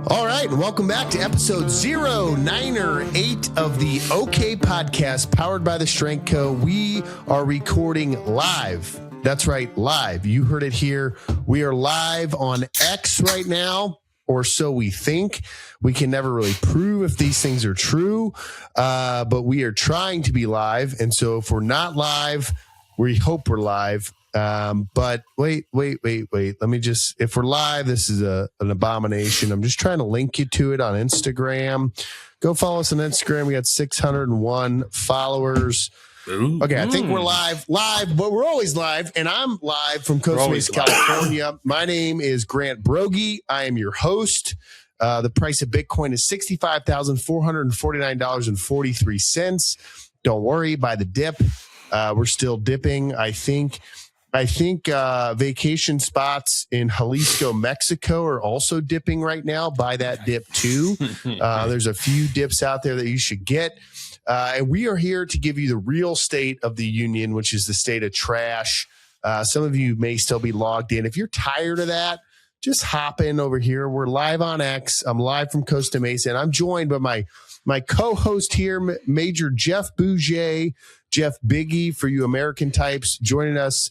All right, and welcome back to episode 098 of the OK Podcast, powered by The Strength Co. We are recording live. That's right, live. You heard it here. We are live on X right now, or so we think. We can never really prove if these things are true, but we are trying to be live. And so if we're not live, we hope we're live. But wait. Let me just, if we're live, this is an abomination. I'm just trying to link you to it on Instagram. Go follow us on Instagram. We got 601 followers. Ooh. Okay. I think we're live, but we're always live. And I'm live from Costa Mesa, California. My name is Grant Broggi. I am your host. The price of Bitcoin is $65,449.43. Don't worry, by the dip. We're still dipping, I think vacation spots in Jalisco, Mexico are also dipping right now. Buy that dip too. There's a few dips out there that you should get. And we are here to give you the real state of the union, which is the state of trash. Some of you may still be logged in. If you're tired of that, just hop in over here. We're live on X. I'm live from Costa Mesa, and I'm joined by my co-host here, Major Jeff Buege, Jeff Biggie for you American types, joining us.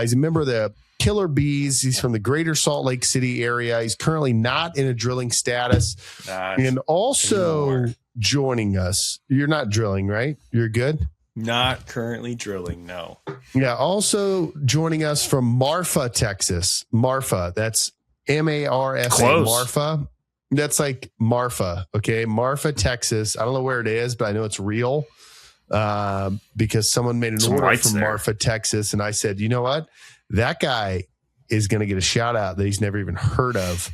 He's a member of the Killer Bees. He's from the greater Salt Lake City area. He's currently not in a drilling status. And also joining us, you're not drilling, right? You're good? Not currently drilling, no. Yeah, also joining us from Marfa, Texas. Marfa, that's Marfa. Close. Marfa. That's like Marfa, okay? Marfa, Texas. I don't know where it is, but I know it's real. Because someone made an order from Marfa, Texas, and I said, you know what? That guy is going to get a shout out that he's never even heard of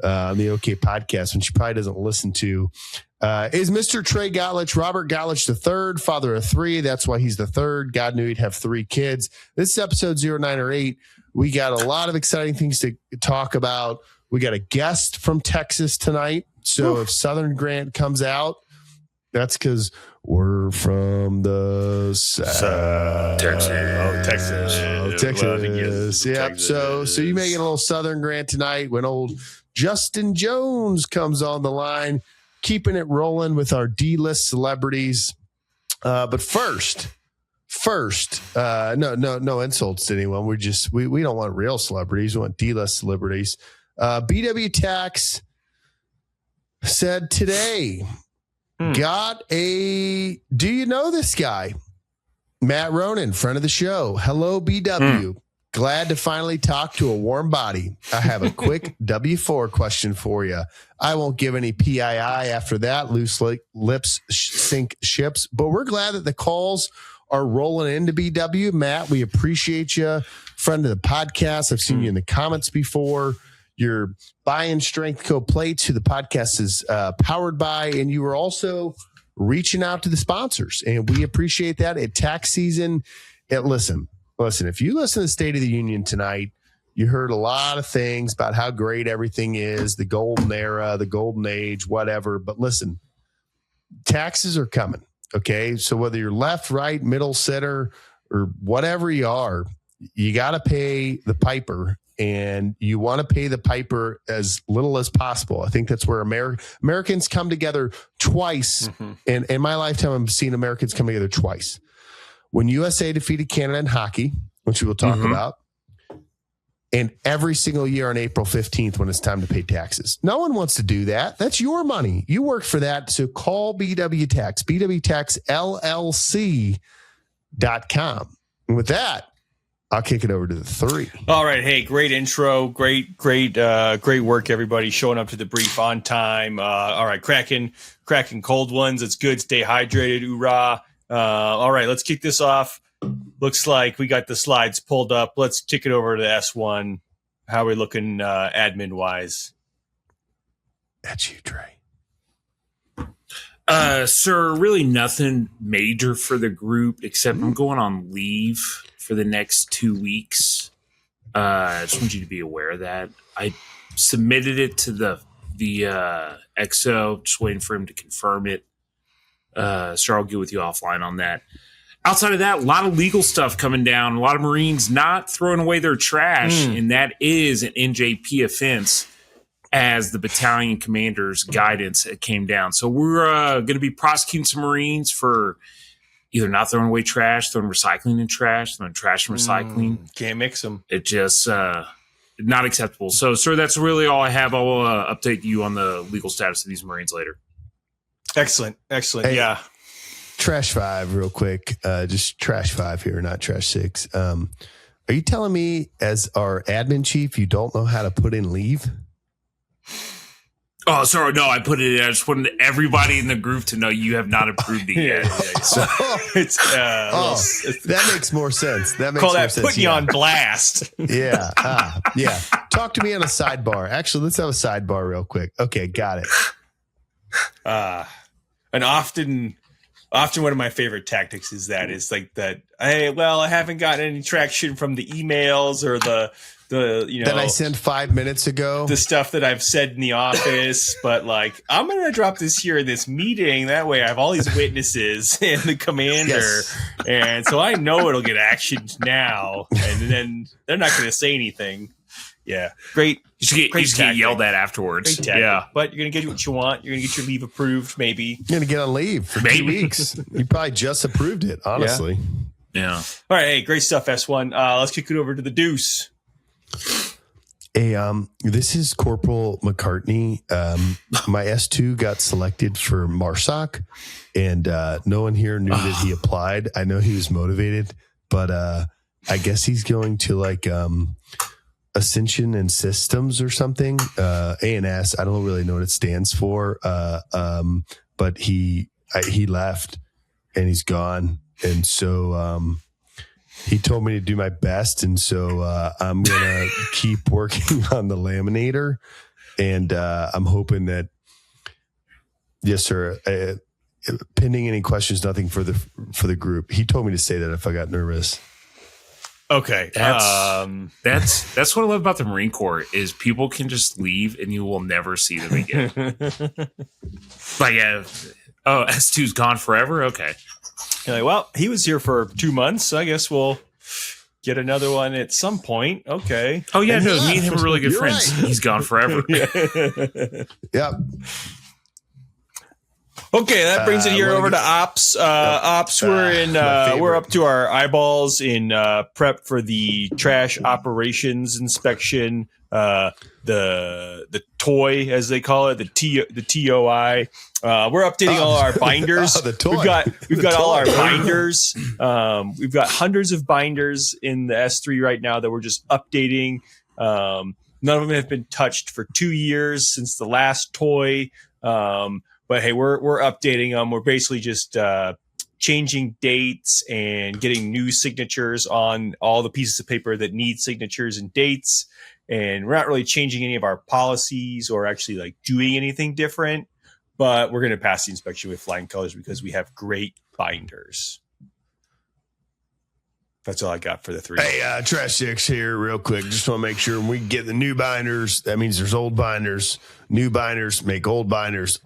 on the OK Podcast, which he probably doesn't listen to. Is Mr. Tres Gottlich, Robert Gottlich III, father of three. That's why he's the third. God knew he'd have three kids. This is episode 098. We got a lot of exciting things to talk about. We got a guest from Texas tonight. So if Southern Grant comes out, that's because we're from the South. Texas. Yeah. So you may get a little Southern Grant tonight when old Justin Jones comes on the line, keeping it rolling with our D-list celebrities. But first, no insults to anyone. We don't want real celebrities. We want D-list celebrities. BW Tax said today, do you know this guy? Matt Ronan, friend of the show. Hello, BW. Glad to finally talk to a warm body. I have a quick W4 question for you. I won't give any PII after that. Loose lips sink ships. But we're glad that the calls are rolling into BW. Matt, we appreciate you. Friend of the podcast. I've seen you in the comments before. You're buying Strength Co plates, who the podcast is powered by, and you were also reaching out to the sponsors, and we appreciate that. At tax season, listen, if you listen to State of the Union tonight, you heard a lot of things about how great everything is, the golden era, the golden age, whatever. But listen, taxes are coming, okay? So whether you're left, right, middle, center, or whatever you are, you got to pay the piper. And you want to pay the piper as little as possible. I think that's where Americans come together twice. And in my lifetime, I've seen Americans come together twice. When USA defeated Canada in hockey, which we will talk about, and every single year on April 15th when it's time to pay taxes. No one wants to do that. That's your money. You work for that. So call BW Tax, bwtaxllc.com. And with that, I'll kick it over to the three. All right. Hey, great intro. Great work, everybody. Showing up to the brief on time. All right. Cracking cold ones. It's good. Stay hydrated. Hoorah. All right. Let's kick this off. Looks like we got the slides pulled up. Let's kick it over to S1. How are we looking admin wise? That's you, Trey. Sir, really nothing major for the group except I'm going on leave for the next 2 weeks. I just want you to be aware of that. I submitted it to the XO, just waiting for him to confirm it. So I'll get with you offline on that. Outside of that, a lot of legal stuff coming down. A lot of Marines not throwing away their trash, and that is an NJP offense. as the battalion commander's guidance came down. So we're going to be prosecuting some Marines for either not throwing away trash, throwing recycling in trash, throwing trash and recycling. Can't mix them. It just not acceptable. So, sir, that's really all I have. I'll update you on the legal status of these Marines later. Excellent. Hey, Yeah. Trash 5 real quick. Just Trash 5 here, not Trash 6. Are you telling me as our admin chief, you don't know how to put in leave? Oh, sorry. No, I put it in. I just wanted everybody in the group to know you have not approved it yet. So it's that makes more sense. That makes call more that sense. putting you on blast. Yeah. Yeah. Talk to me on a sidebar. Actually, let's have a sidebar real quick. Okay, got it. And often one of my favorite tactics is like that. I haven't gotten any traction from the emails or the that I sent 5 minutes ago, the stuff that I've said in the office, but like, I'm going to drop this here in this meeting. That way I have all these witnesses and the commander. Yes. And so I know it'll get actioned now. And then they're not going to say anything. Yeah. Great. You just get yelled at afterwards. Yeah. But you're going to get what you want. You're going to get your leave approved, maybe. You're going to get on leave for 2 weeks. You probably just approved it, honestly. Yeah. All right. Hey, great stuff, S1. Let's kick it over to the deuce. Hey, this is Corporal McCartney. My S2 got selected for MARSOC, and no one here knew that he applied. I know he was motivated, but I guess he's going to like Ascension and Systems or something. ANS. I don't really know what it stands for, but he left and he's gone, and so. He told me to do my best, and so I'm going to keep working on the laminator, and I'm hoping that, yes, sir, pending any questions, nothing for the group. He told me to say that if I got nervous. Okay. That's what I love about the Marine Corps is people can just leave and you will never see them again. Like, S2's gone forever? Okay. You're like, well, he was here for 2 months. So I guess we'll get another one at some point. Okay. Oh, yeah. No, me and him are really good friends. Right. He's gone forever. Yep. Okay, that brings it here over to Ops. Ops, we're up to our eyeballs in prep for the trash operations inspection. The toy, as they call it, the TOI. We're updating all our binders. The toy. We've got all our binders. We've got hundreds of binders in the S3 right now that we're just updating. None of them have been touched for 2 years since the last toy. But hey, we're updating them. We're basically just changing dates and getting new signatures on all the pieces of paper that need signatures and dates. And we're not really changing any of our policies or actually like doing anything different, but we're going to pass the inspection with flying colors because we have great binders. That's all I got for the three. Hey, Trash 6 here real quick. Just want to make sure when we get the new binders, that means there's old binders, new binders, make old binders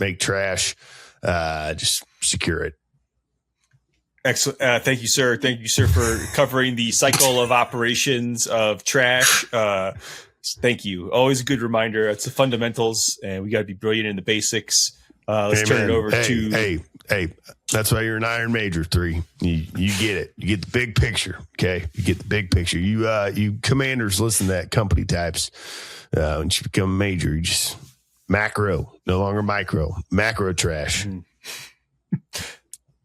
make trash. Just secure it. Excellent. Thank you, sir. Thank you, sir, for covering the cycle of operations of trash. Thank you. Always a good reminder. It's the fundamentals, and we got to be brilliant in the basics. Let's turn it over to... Hey, that's why you're an Iron Major 3. You get it. You get the big picture, okay? You get the big picture. You commanders listen to that, company types. Once you become a major, you just macro, no longer micro. Macro trash. Mm-hmm.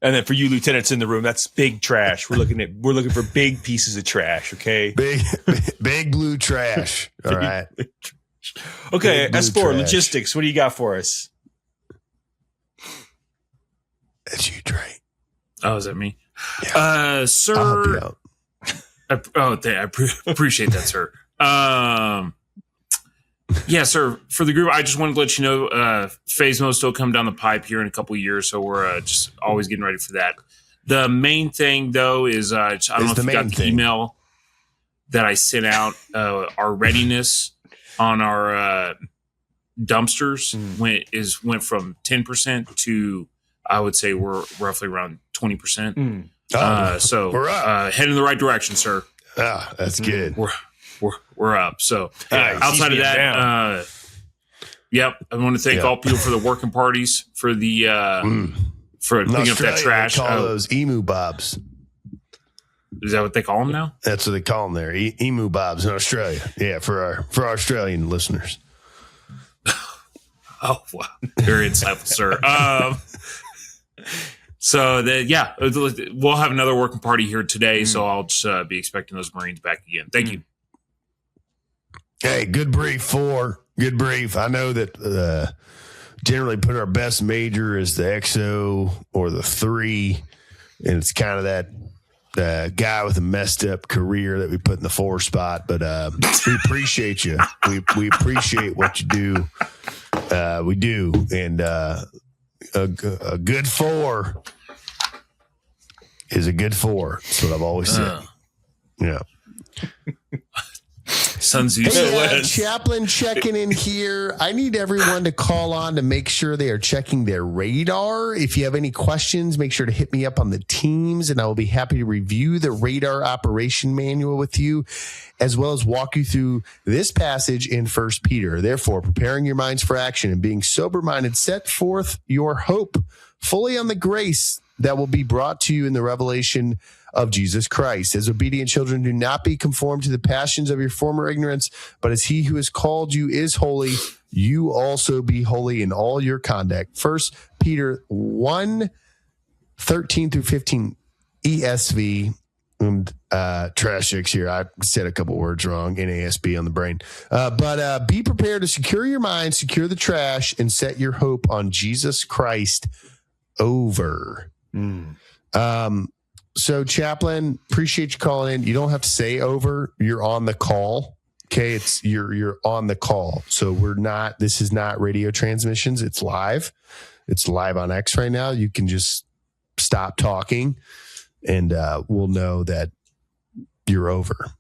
And then for you lieutenants in the room, that's big trash. We're looking for big pieces of trash, okay? Big blue trash. All right. Okay, S4 trash. Logistics. What do you got for us? That's you, Trey. Oh, is that me? Yeah. Sir. I'll help you out. I appreciate that, sir. Yeah, sir. For the group, I just wanted to let you know, Phasmo still come down the pipe here in a couple of years, so we're just always getting ready for that. The main thing, though, is I don't know if you got the email that I sent out. Our readiness on our dumpsters went from 10% to, I would say, we're roughly around 20%. So we're up. Heading in the right direction, sir. That's good. we're up. So outside of down. that, yep. I want to thank all people for the working parties for the for picking up that trash. They call those emu bobs. Is that what they call them now? That's what they call them there. Emu bobs in Australia. Yeah, for our Australian listeners. Oh, wow. Very insightful, sir. So, we'll have another working party here today, so I'll just be expecting those Marines back again. Thank you. Hey, good brief, 4. Good brief. I know that generally put our best major as the XO or the 3, and it's kind of that guy with a messed up career that we put in the 4 spot, but we appreciate you. We appreciate what you do. We do, and a good 4 is a good 4. That's what I've always said. Yeah. Sun Tzu. Hey, Chaplain checking in here. I need everyone to call on to make sure they are checking their radar. If you have any questions, make sure to hit me up on the Teams, and I will be happy to review the radar operation manual with you, as well as walk you through this passage in 1 Peter. Therefore, preparing your minds for action and being sober-minded, set forth your hope fully on the grace that will be brought to you in the revelation of Jesus Christ. As obedient children, do not be conformed to the passions of your former ignorance, but as he who has called you is holy, you also be holy in all your conduct. 1 Peter 1:13 through 15 ESV. Trash chicks here. I said a couple words wrong. NASB on the brain. But be prepared to secure your mind, secure the trash, and set your hope on Jesus Christ over. So, Chaplain, appreciate you calling in. You don't have to say over. You're on the call. Okay, it's you're on the call. So this is not radio transmissions. It's live. It's live on X right now. You can just stop talking, and we'll know that you're over.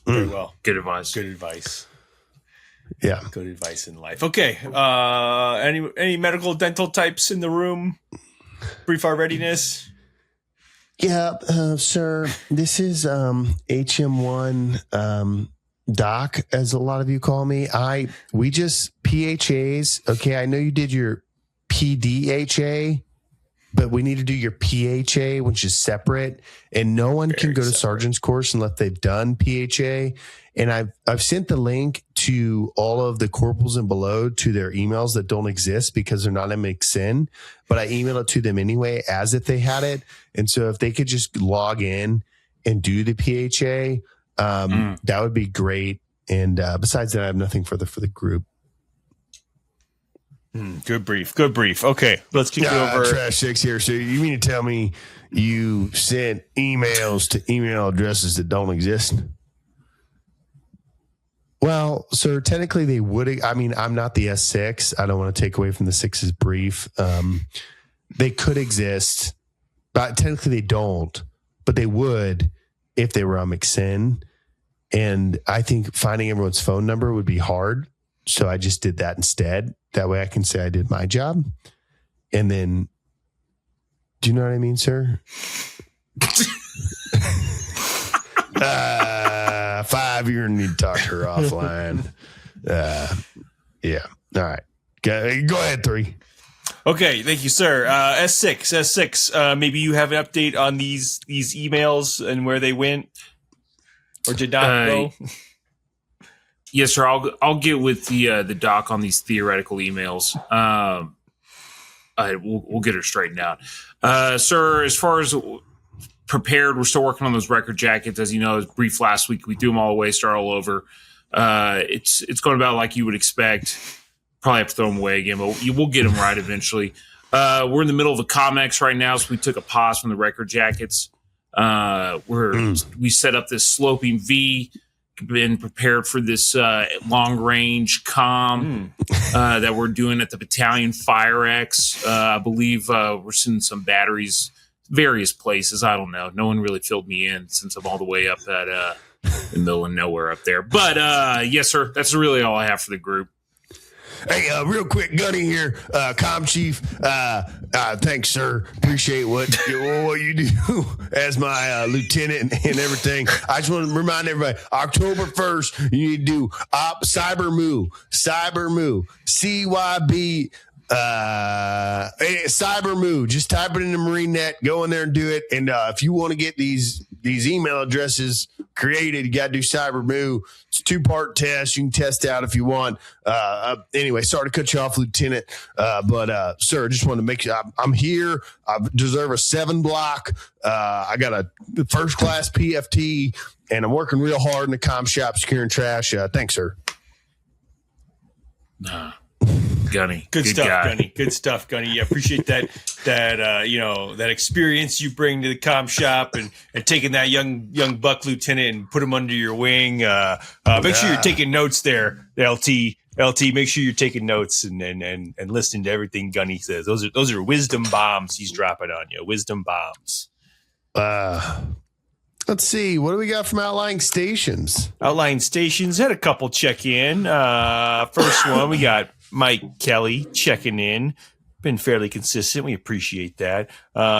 Very well. Good advice. Good advice. Yeah. Good advice in life. Okay. Any medical dental types in the room? Brief our readiness. Yeah, sir. This is HM1 Doc, as a lot of you call me. We just PHAs. Okay, I know you did your PDHA, but we need to do your PHA, which is separate. And no one can go to sergeant's course unless they've done PHA. And I've sent the link to all of the corporals and below to their emails that don't exist because they're not MXN, but I emailed it to them anyway as if they had it. And so if they could just log in and do the PHA, that would be great. And besides that, I have nothing further for the group. Good brief. Good brief. Okay, let's keep it over. Trash 6 here. So you mean to tell me you sent emails to email addresses that don't exist? Well, sir, technically they would. I mean, I'm not the S6. I don't want to take away from the 6's brief. They could exist, but technically they don't. But they would if they were on MXN. And I think finding everyone's phone number would be hard. So I just did that instead. That way I can say I did my job. And then, do you know what I mean, sir? 5, you're going to need to talk to her offline. Yeah. All right. Go ahead, 3. Okay. Thank you, sir. S6. Maybe you have an update on these emails and where they went or did not go. Yes, sir. I'll get with the doc on these theoretical emails. We'll get her straightened out, sir. As far as prepared, we're still working on those record jackets. As you know, it was brief last week. We threw them all away, start all over. It's going about like you would expect. Probably have to throw them away again, but we'll get them right eventually. We're in the middle of a Comex right now, so we took a pause from the record jackets. We set up this sloping V. Been prepared for this long range comm that we're doing at the Battalion Fire X. I believe we're sending some batteries various places. I don't know. No one really filled me in since I'm all the way up at the middle of nowhere up there. But yes, sir, that's really all I have for the group. Hey, real quick, Gunny here, Com Chief. Thanks, sir. Appreciate what you do as my lieutenant and everything. I just want to remind everybody, October 1st, you need to do Cyber Moo, CYB. Cyber Moo. Just type it in the MarineNet. Go in there and do it. And if you want to get these email addresses created, you got to do Cyber Moo. It's a 2-part test. You can test out if you want. Anyway, sorry to cut you off, Lieutenant. But sir, just want to make sure I'm here. I deserve a 7 block. I got a first class PFT, and I'm working real hard in the comm shop securing trash. Thanks, sir. Gunny. Good stuff, guy. Gunny. Good stuff, Gunny. Yeah, appreciate that that experience you bring to the comm shop and taking that young buck lieutenant and put him under your wing. Make sure you're taking notes there, LT. Make sure you're taking notes and listening to everything Gunny says. Those are wisdom bombs he's dropping on you. Wisdom bombs. Let's see. What do we got from Outlying Stations? Outlying Stations had a couple check in. First one, we got Mike Kelly checking in. Been fairly consistent. We appreciate that.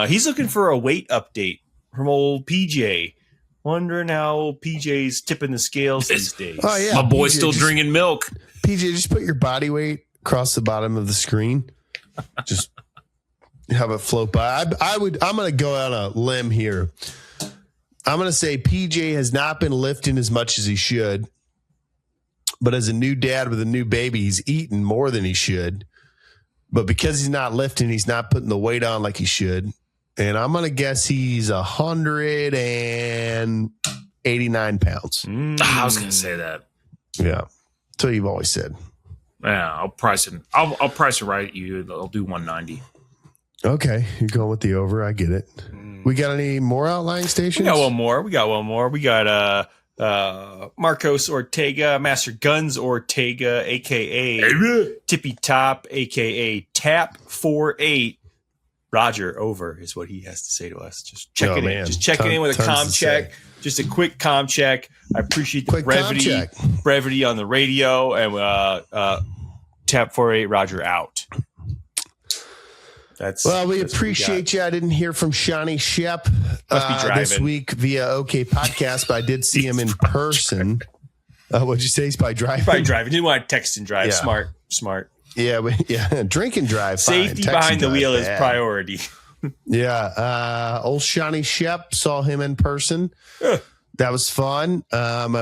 He's looking for a weight update from old PJ. Wondering how PJ's tipping the scales these days. Oh, yeah. My boy's PJ, still drinking milk. PJ, just put your body weight across the bottom of the screen. Just have it float by. I'm going to go on a limb here. I'm going to say PJ has not been lifting as much as he should. But as a new dad with a new baby, he's eating more than he should. But because he's not lifting, he's not putting the weight on like he should. And I'm going to guess he's 189 pounds. I was going to say that. Yeah. That's what you've always said. Yeah, I'll price it. I'll price it right at you. I'll do 190. Okay. You're going with the over. I get it. We got any more Outlying Stations? We got one more. We got Marcos Ortega, Master Guns Ortega, a.k.a. Tippy Top, a.k.a. Tap 48. Roger, over is what he has to say to us. Just checking in. Just checking in with a comm check. Just a quick comm check. I appreciate the brevity on the radio. And Tap 48, Roger, out. We appreciate you. I didn't hear from Shawnee Shep this week via OK Podcast, but I did see him in person. What'd you say? He's probably driving. Didn't want to text and drive. Yeah. Smart. Yeah, drink and drive. Safety behind the wheel is priority. Yeah. Old Shawnee Shep, saw him in person. That was fun. My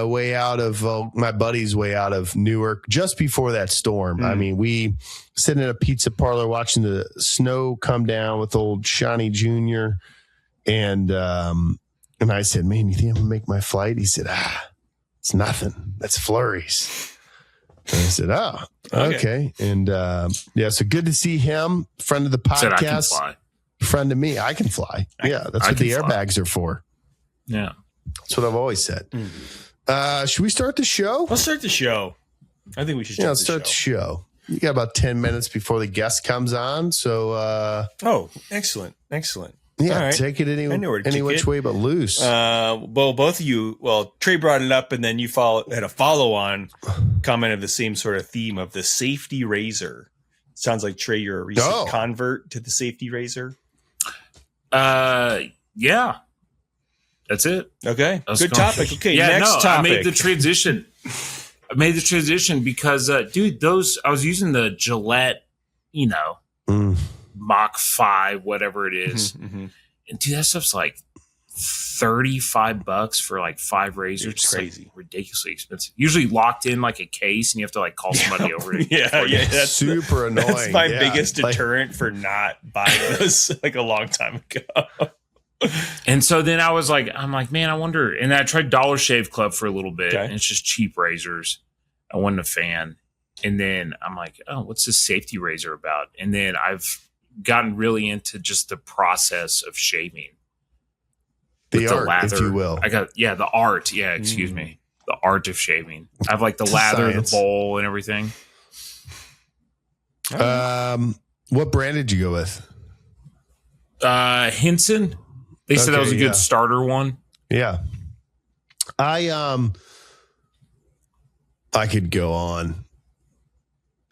buddy's way out of Newark just before that storm. I mean, we sitting in a pizza parlor watching the snow come down with old Shawnee Jr. And I said, man, you think I'm going to make my flight? He said, it's nothing. That's flurries. And I said, oh, okay. And so good to see him. Friend of the podcast. Said I can fly. Friend of me. I can fly. Yeah, that's what the airbags are for. Yeah. That's what I've always said. Should we start the show? Let's start the show. I think we should start the show. You got about 10 minutes before the guest comes on. So, excellent. Yeah, right. Take it any which way but loose. Both of you, Trey brought it up, and then you had a follow-on comment of the same sort of theme of the safety razor. Sounds like, Trey, you're a recent convert to the safety razor. Yeah. That's it. Okay. Good topic. Okay. Next topic. I made the transition because, dude, I was using the Gillette, Mach 5, whatever it is. And dude, that stuff's like $35 for like 5 razors. It's crazy. Like ridiculously expensive. Usually locked in like a case and you have to like call somebody over it. That's super annoying. That's my biggest deterrent for not buying this like a long time ago. And so then I'm like, man, I wonder. And I tried Dollar Shave Club for a little bit. And it's just cheap razors. I wasn't a fan. And then I'm like, oh, what's this safety razor about? And then I've gotten really into just the process of shaving. The art, lather, if you will. The art. Yeah, excuse me. The art of shaving. I have like the lather, the bowl, and everything. What brand did you go with? Henson. They said that was a good starter one. Yeah. I could go on.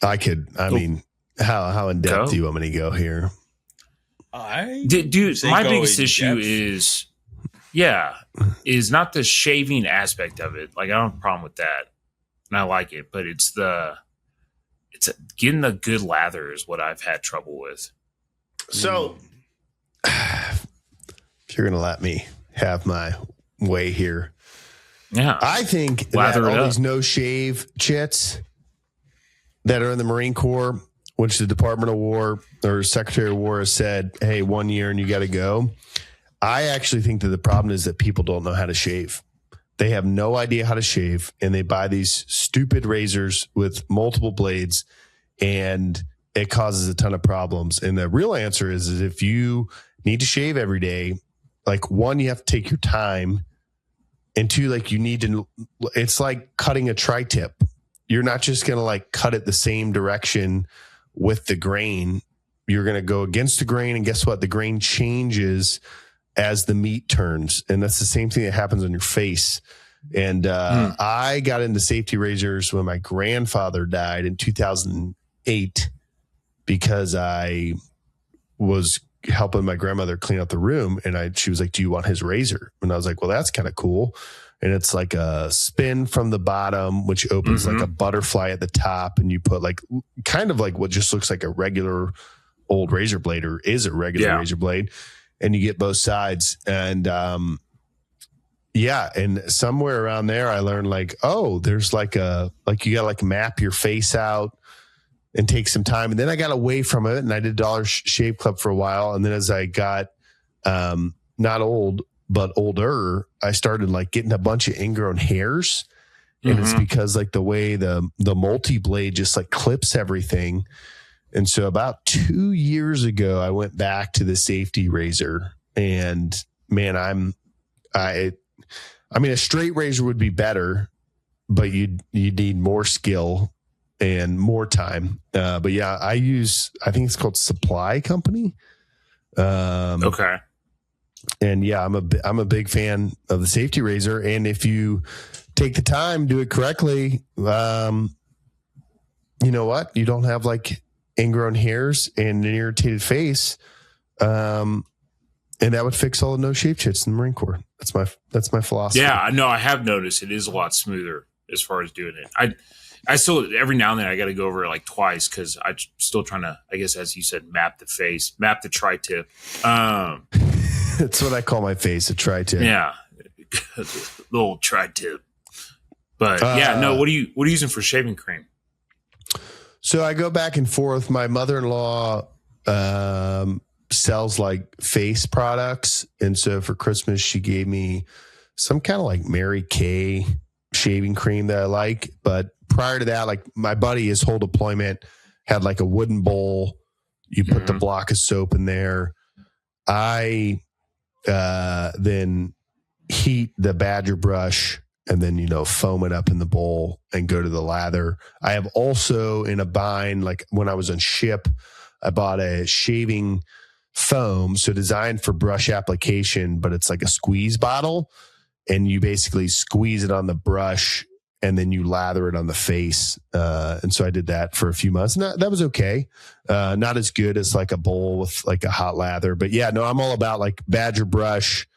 I could. I mean, how in depth do you want me to go here? Dude, my biggest issue is not the shaving aspect of it. Like, I don't have a problem with that, and I like it, but it's getting a good lather is what I've had trouble with. So, if you're gonna let me have my way here, I think that all these no shave chits that are in the Marine Corps, which the Department of War or Secretary of War has said, hey, 1 year and you got to go. I actually think that the problem is that people don't know how to shave. They have no idea how to shave, and they buy these stupid razors with multiple blades, and it causes a ton of problems. And the real answer is if you need to shave every day, like, one, you have to take your time, and two, like, you need to, it's like cutting a tri-tip. You're not just going to like cut it the same direction with the grain. You're going to go against the grain, and guess what? The grain changes as the meat turns. And that's the same thing that happens on your face. And I got into safety razors when my grandfather died in 2008 because I was helping my grandmother clean out the room, and she was like, do you want his razor? And I was like, well, that's kind of cool. And it's like a spin from the bottom, which opens like a butterfly at the top. And you put like kind of like what just looks like a regular old razor blade, or is a regular razor blade. And you get both sides. And and somewhere around there, I learned like, oh, there's like you got to like map your face out and take some time. And then I got away from it, and I did Dollar Shave Club for a while. And then as I got not old, but older, I started like getting a bunch of ingrown hairs. And it's because like the way the multi-blade just like clips everything. And so about 2 years ago, I went back to the safety razor, and man, I mean, a straight razor would be better, but you need more skill and more time. But yeah, I think it's called Supply Company. Okay. And yeah, I'm a big fan of the safety razor. And if you take the time, do it correctly, you know what? You don't have like ingrown hairs and an irritated face. And that would fix all the no shave chits in the Marine Corps. That's my philosophy. Yeah, no, I have noticed it is a lot smoother as far as doing it. I still, every now and then I got to go over it like twice, because I'm still trying to, I guess, as you said, map the face, map the tri-tip. That's what I call my face, a tri-tip. Yeah. Little tri-tip. But yeah, no, what are you using for shaving cream? So I go back and forth. My mother-in-law sells like face products. And so for Christmas, she gave me some kind of like Mary Kay shaving cream that I like. But prior to that, like my buddy, his whole deployment had like a wooden bowl. You put the block of soap in there. I then heat the Badger brush and then, foam it up in the bowl and go to the lather. I have also in a bind, like when I was on ship, I bought a shaving foam. So designed for brush application, but it's like a squeeze bottle, and you basically squeeze it on the brush and then you lather it on the face. And so I did that for a few months. And that was okay. Not as good as like a bowl with like a hot lather. But yeah, no, I'm all about like Badger brush,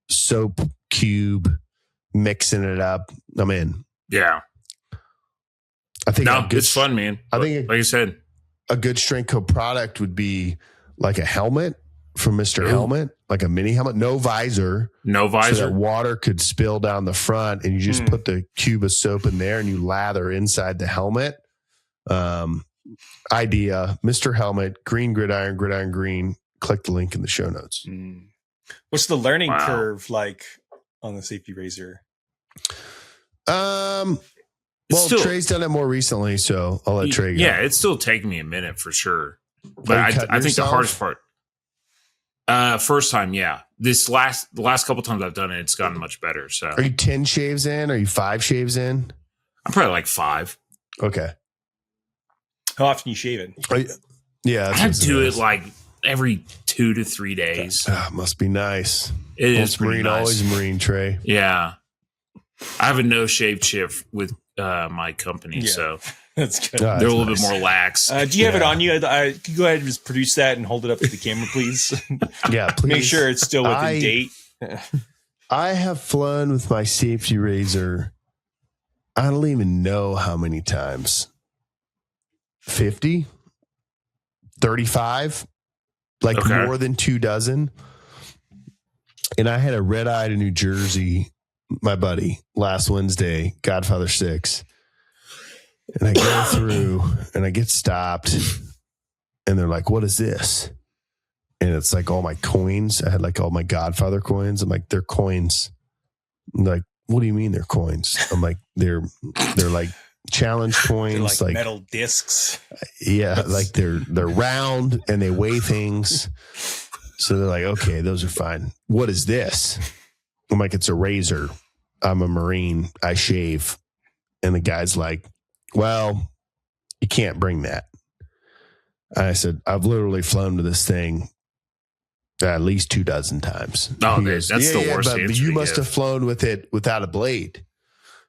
soap cube, mixing it up. I'm in. Yeah. I think it's fun, man. I think, like I said, a good strength co-product would be like a helmet from Mr. Helmet, like a mini helmet, no visor. So that water could spill down the front, and you just put the cube of soap in there and you lather inside the helmet. Idea, Mr. Helmet, green gridiron green. Click the link in the show notes. What's the learning curve like on the safety razor? Well, Trey's done it more recently, so I'll let Trey go. Yeah, it's still taking me a minute for sure. But I think the hardest part, first time, yeah. The last couple times I've done it, it's gotten much better. So, are you 10 shaves in? Are you 5 shaves in? I'm probably like 5. Okay. How often you shave it? Yeah, I do it like every 2 to 3 days. Must be nice. It is Marine, nice. Always Marine, Trey. Yeah, I have a no shave shift with my company, so That's good. They're a little bit more lax. Do you have it on you? Can you go ahead and just produce that and hold it up to the camera, please? Yeah, please. Make sure it's still within date. I have flown with my safety razor. I don't even know how many times. 50? 35? Like more than 2 dozen. And I had a red eye to New Jersey, my buddy, last Wednesday, Godfather 6. And I go through and I get stopped. And they're like, what is this? And it's like all my coins. I had like all my Godfather coins. I'm like, they're coins. I'm like, what do you mean they're coins? I'm like, they're like challenge coins. They're like metal discs. Yeah, like they're round and they weigh things. So they're like, okay, those are fine. What is this? I'm like, it's a razor. I'm a Marine. I shave. And the guy's like, well, you can't bring that. And I said, I've literally flown to this thing at least 2 dozen times. Oh, that's the worst answer. But you must have flown with it without a blade.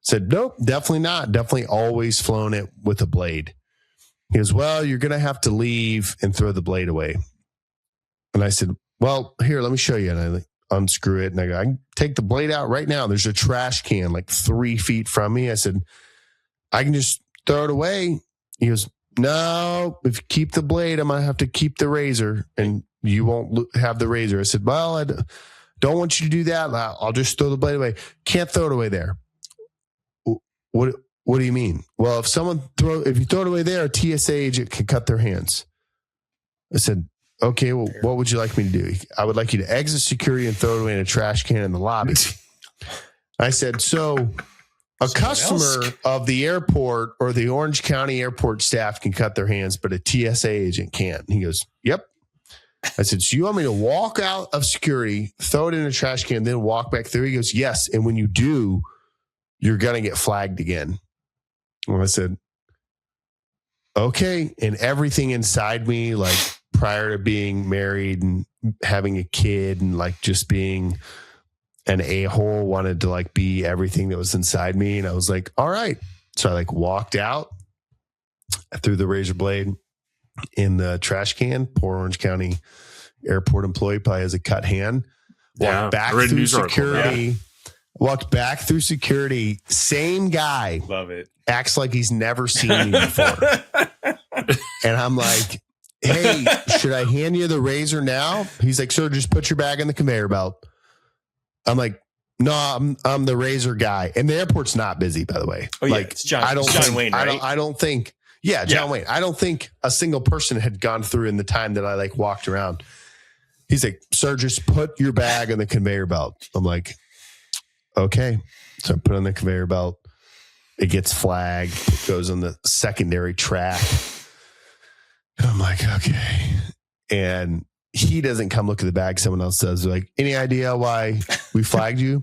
Said, nope, definitely not. Definitely always flown it with a blade. He goes, well, you're going to have to leave and throw the blade away. And I said, well, here, let me show you. And I unscrew it. And I go, I can take the blade out right now. There's a trash can like 3 feet from me. I said, I can just throw it away. He goes, no, if you keep the blade, I'm going to have to keep the razor and you won't have the razor. I said, well, I don't want you to do that. I'll just throw the blade away. Can't throw it away there. What do you mean? Well, if you throw it away there, a TSA agent can cut their hands. I said, okay, well, what would you like me to do? I would like you to exit security and throw it away in a trash can in the lobby. I said, so a customer of the airport or the Orange County airport staff can cut their hands, but a TSA agent can't. He goes, yep. I said, so you want me to walk out of security, throw it in a trash can, then walk back through? He goes, yes. And when you do, you're going to get flagged again. And I said, okay. And everything inside me, like prior to being married and having a kid and like just being an a-hole, wanted to like be everything that was inside me. And I was like, all right. So I like walked out. I threw the razor blade in the trash can. Poor Orange County airport employee probably has a cut hand. Walked back through security. Walked back through security. Same guy. Love it. Acts like he's never seen me before. And I'm like, hey, should I hand you the razor now? He's like, sir, just put your bag in the conveyor belt. I'm like, no, I'm the razor guy. And the airport's not busy, by the way. Oh, yeah. Like, it's John Wayne, right? I don't think, John Wayne. I don't think a single person had gone through in the time that I like walked around. He's like, sir, just put your bag on the conveyor belt. I'm like, okay. So I put it on the conveyor belt. It gets flagged. It goes on the secondary track. And I'm like, okay. And he doesn't come look at the bag. Someone else does. They're like, any idea why we flagged you?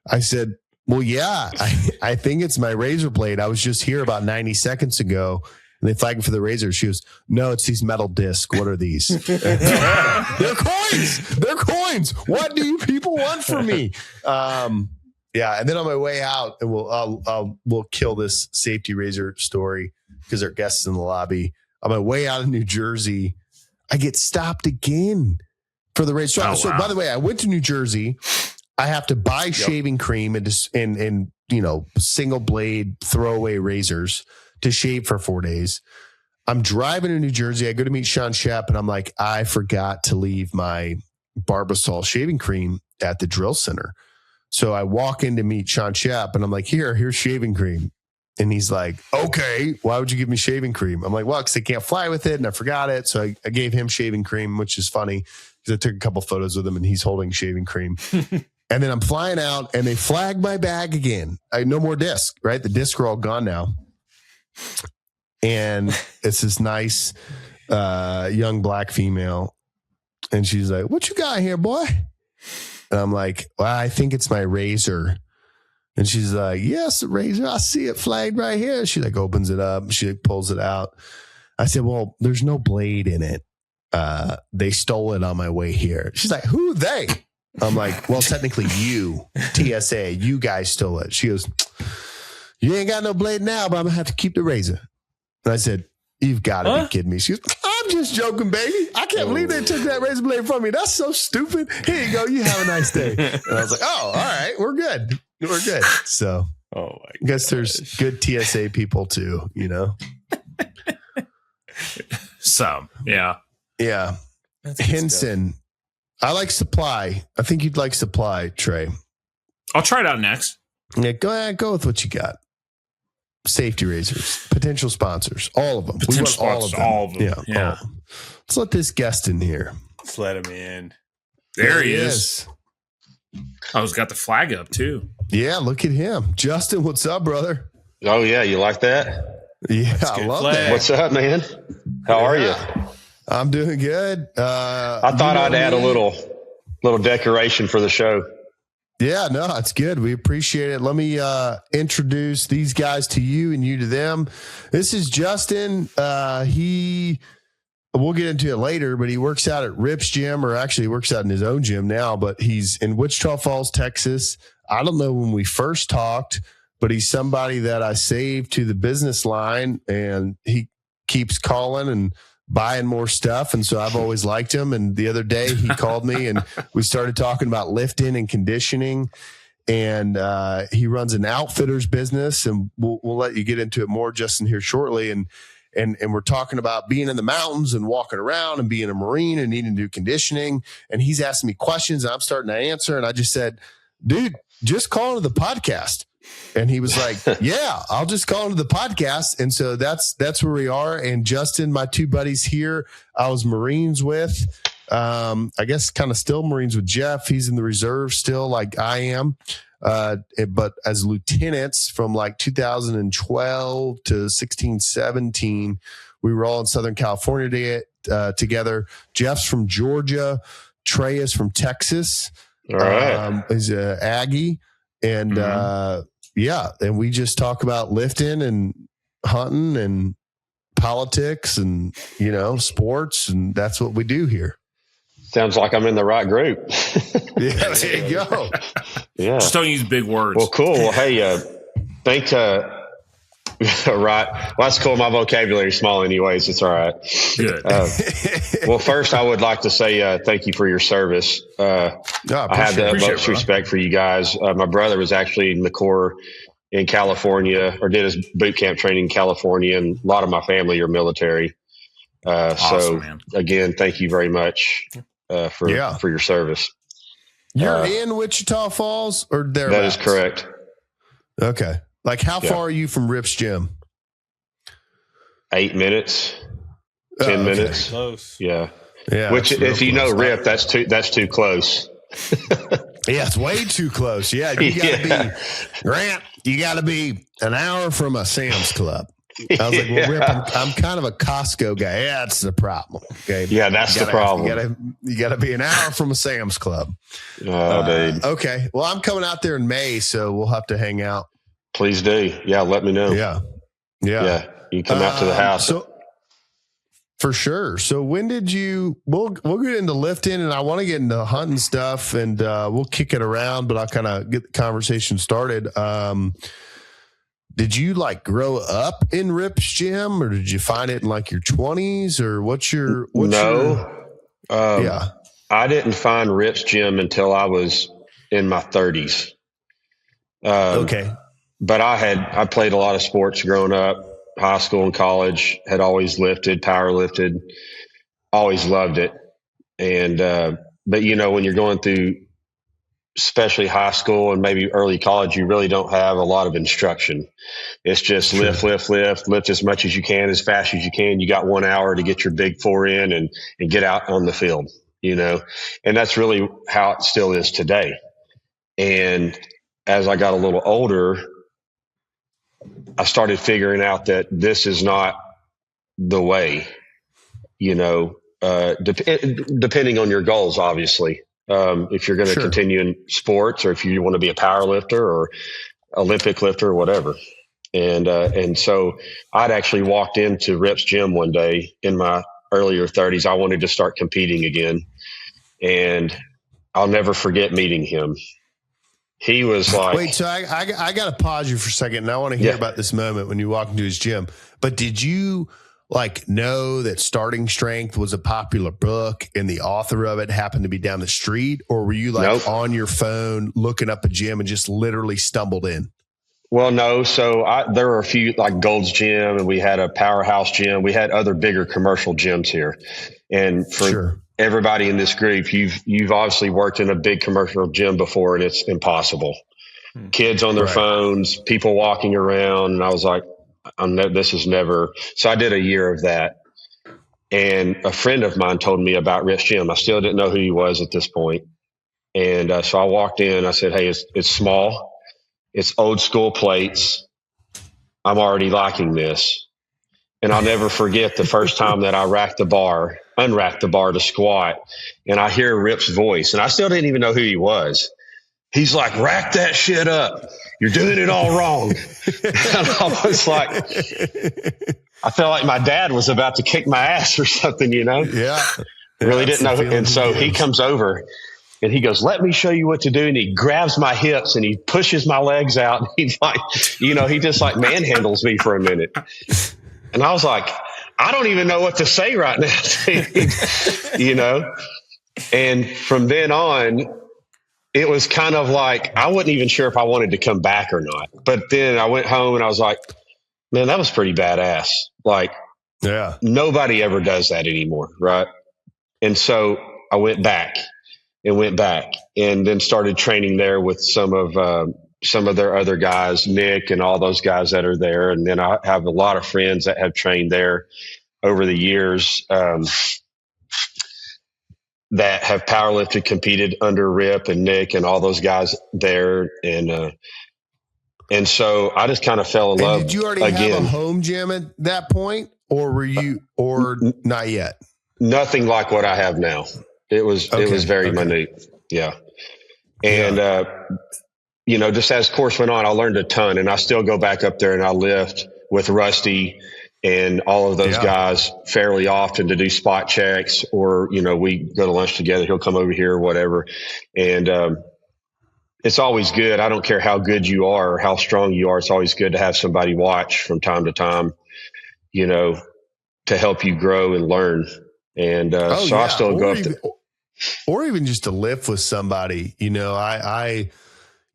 I said, well, yeah, I think it's my razor blade. I was just here about 90 seconds ago. And they flagged for the razor. She goes, no, it's these metal discs. What are these? They're coins. They're coins. What do you people want from me? Yeah. And then on my way out, and we'll kill this safety razor story because there are guests in the lobby. On my way out of New Jersey, I get stopped again for the razor. So by the way, I went to New Jersey. I have to buy shaving cream and single blade throwaway razors to shave for 4 days. I'm driving to New Jersey. I go to meet Sean Shep, and I'm like, I forgot to leave my Barbasol shaving cream at the drill center. So I walk in to meet Sean Shep, and I'm like, here's shaving cream. And he's like, okay, why would you give me shaving cream? I'm like, well, because I can't fly with it, and I forgot it. So I gave him shaving cream, which is funny because I took a couple photos with him, and he's holding shaving cream. And then I'm flying out, and they flag my bag again. No more disc, right? The discs are all gone now. And it's this nice young black female. And she's like, what you got here, boy? And I'm like, well, I think it's my razor. And she's like, yes, the razor. I see it flagged right here. She like opens it up. She like, pulls it out. I said, well, there's no blade in it. They stole it on my way here. She's like, who they? I'm like, well, technically you, TSA, you guys stole it. She goes, you ain't got no blade now, but I'm going to have to keep the razor. And I said, "You've got to be kidding me." She goes, "I'm just joking, baby. I can't believe they took that razor blade from me. That's so stupid. Here you go. You have a nice day." And I was like, "Oh, all right. We're good. We're good." So I guess there's good TSA people too, you know? Some, yeah. Yeah. Henson. I like Supply. I think you'd like Supply, Trey. I'll try it out next. Yeah, go ahead. Go with what you got. Safety razors, potential sponsors, all of them. We want all of them. All of them. Yeah. All of them. Let's let this guest in here. Let's let him in. There he is. Oh, he's got the flag up too. Yeah, look at him. Justin, what's up, brother? Oh, yeah. You like that? Yeah, I love that. What's up, man? How are you? I'm doing good. I thought I'd add a little decoration for the show. Yeah, no, it's good. We appreciate it. Let me introduce these guys to you and you to them. This is Justin. We'll get into it later, but he works out at Rip's Gym, or actually works out in his own gym now, but he's in Wichita Falls, Texas. I don't know when we first talked, but he's somebody that I saved to the business line, and he keeps calling and buying more stuff. And so I've always liked him. And the other day he called me and we started talking about lifting and conditioning. And he runs an outfitters business, and we'll let you get into it more, Justin, here shortly. And we're talking about being in the mountains and walking around and being a Marine and needing to do conditioning. And he's asking me questions and I'm starting to answer. And I just said, "Dude, just call into the podcast." And he was like, "Yeah, I'll just call into the podcast." And so that's where we are. And Justin, my two buddies here, I was Marines with, I guess kind of still Marines with Jeff. He's in the reserve still, like I am. But as lieutenants from like 2012 to 16, 17, we were all in Southern California together. Jeff's from Georgia. Trey is from Texas. All right. He's an Aggie. And, and we just talk about lifting and hunting and politics and, sports. And that's what we do here. Sounds like I'm in the right group. Yeah, there you go. Yeah. Just don't use big words. Well, cool. Well, hey, right. Well, that's cool. My vocabulary's small anyways. It's all right. Good. Well, first I would like to say thank you for your service. I have the utmost respect for you guys. My brother was actually in the Corps in California, or did his boot camp training in California, and a lot of my family are military. Awesome, man. Again, thank you very much for your service. You're in Wichita Falls or thereabouts? That is correct. Okay. Like, how far are you from Rip's Gym? 8 minutes, 10 minutes. Close. Yeah. Which, if you know Rip, that's too close. Yeah, it's way too close. Yeah, you got to be, Grant, you got to be an hour from a Sam's Club. I was like, well, Rip, I'm kind of a Costco guy. Yeah, that's the problem. Okay. Yeah, that's the problem. You got to be an hour from a Sam's Club. Oh, dude. Okay. Well, I'm coming out there in May, so we'll have to hang out. Please do. Yeah, let me know. Yeah. You come out to the house. So, for sure. So when did you? We'll get into lifting, and I want to get into hunting stuff, and we'll kick it around. But I'll kind of get the conversation started. Did you No. I didn't find Rip's Gym until I was in my 30s. Okay. But I played a lot of sports growing up, high school and college, had always lifted, power lifted, always loved it. And, but when you're going through, especially high school and maybe early college, you really don't have a lot of instruction. It's just lift as much as you can, as fast as you can. You got 1 hour to get your big four in and get out on the field, and that's really how it still is today. And as I got a little older, I started figuring out that this is not the way, depending on your goals, obviously. If you're going to continue in sports, or if you want to be a power lifter or Olympic lifter or whatever. And so I'd actually walked into Rip's Gym one day in my earlier 30s. I wanted to start competing again. And I'll never forget meeting him. he was like, wait, so I got to pause you for a second, and I want to hear about this moment when you walk into his gym. But did you like know that Starting Strength was a popular book and the author of it happened to be down the street, or were you like on your phone looking up a gym and just literally stumbled in? Well, no. So there were a few like Gold's Gym, and we had a Powerhouse Gym. We had other bigger commercial gyms here. And for everybody in this group, you've obviously worked in a big commercial gym before, and it's impossible. Kids on their phones, people walking around. And I was like, this is never. So I did a year of that. And a friend of mine told me about Rip's Gym. I still didn't know who he was at this point. And so I walked in. I said, hey, it's small. It's old school plates. I'm already liking this. And I'll never forget the first time that I unracked the bar to squat, and I hear Rip's voice, and I still didn't even know who he was. He's like, rack that shit up. You're doing it all wrong. And I was like, I felt like my dad was about to kick my ass or something, you know? Yeah. Really didn't know. And so he comes over and he goes, let me show you what to do. And he grabs my hips and he pushes my legs out. And he's like, he just like manhandles me for a minute. And I was like, I don't even know what to say right now, you know? And from then on, it was kind of like, I wasn't even sure if I wanted to come back or not. But then I went home and I was like, man, that was pretty badass. Like, nobody ever does that anymore. Right. And so I went back and then started training there with some of their other guys, Nick and all those guys that are there. And then I have a lot of friends that have trained there over the years, that have powerlifted, competed under Rip and Nick and all those guys there. And so I just kind of fell in love. Did you already have a home gym at that point, or were you, or not yet? Nothing like what I have now. It was very minute. Yeah. And, just as course went on, I learned a ton, and I still go back up there and I lift with Rusty and all of those guys fairly often to do spot checks, or, we go to lunch together. He'll come over here or whatever. And, it's always good. I don't care how good you are or how strong you are. It's always good to have somebody watch from time to time, to help you grow and learn. And, I still go up there. Or even just to lift with somebody, I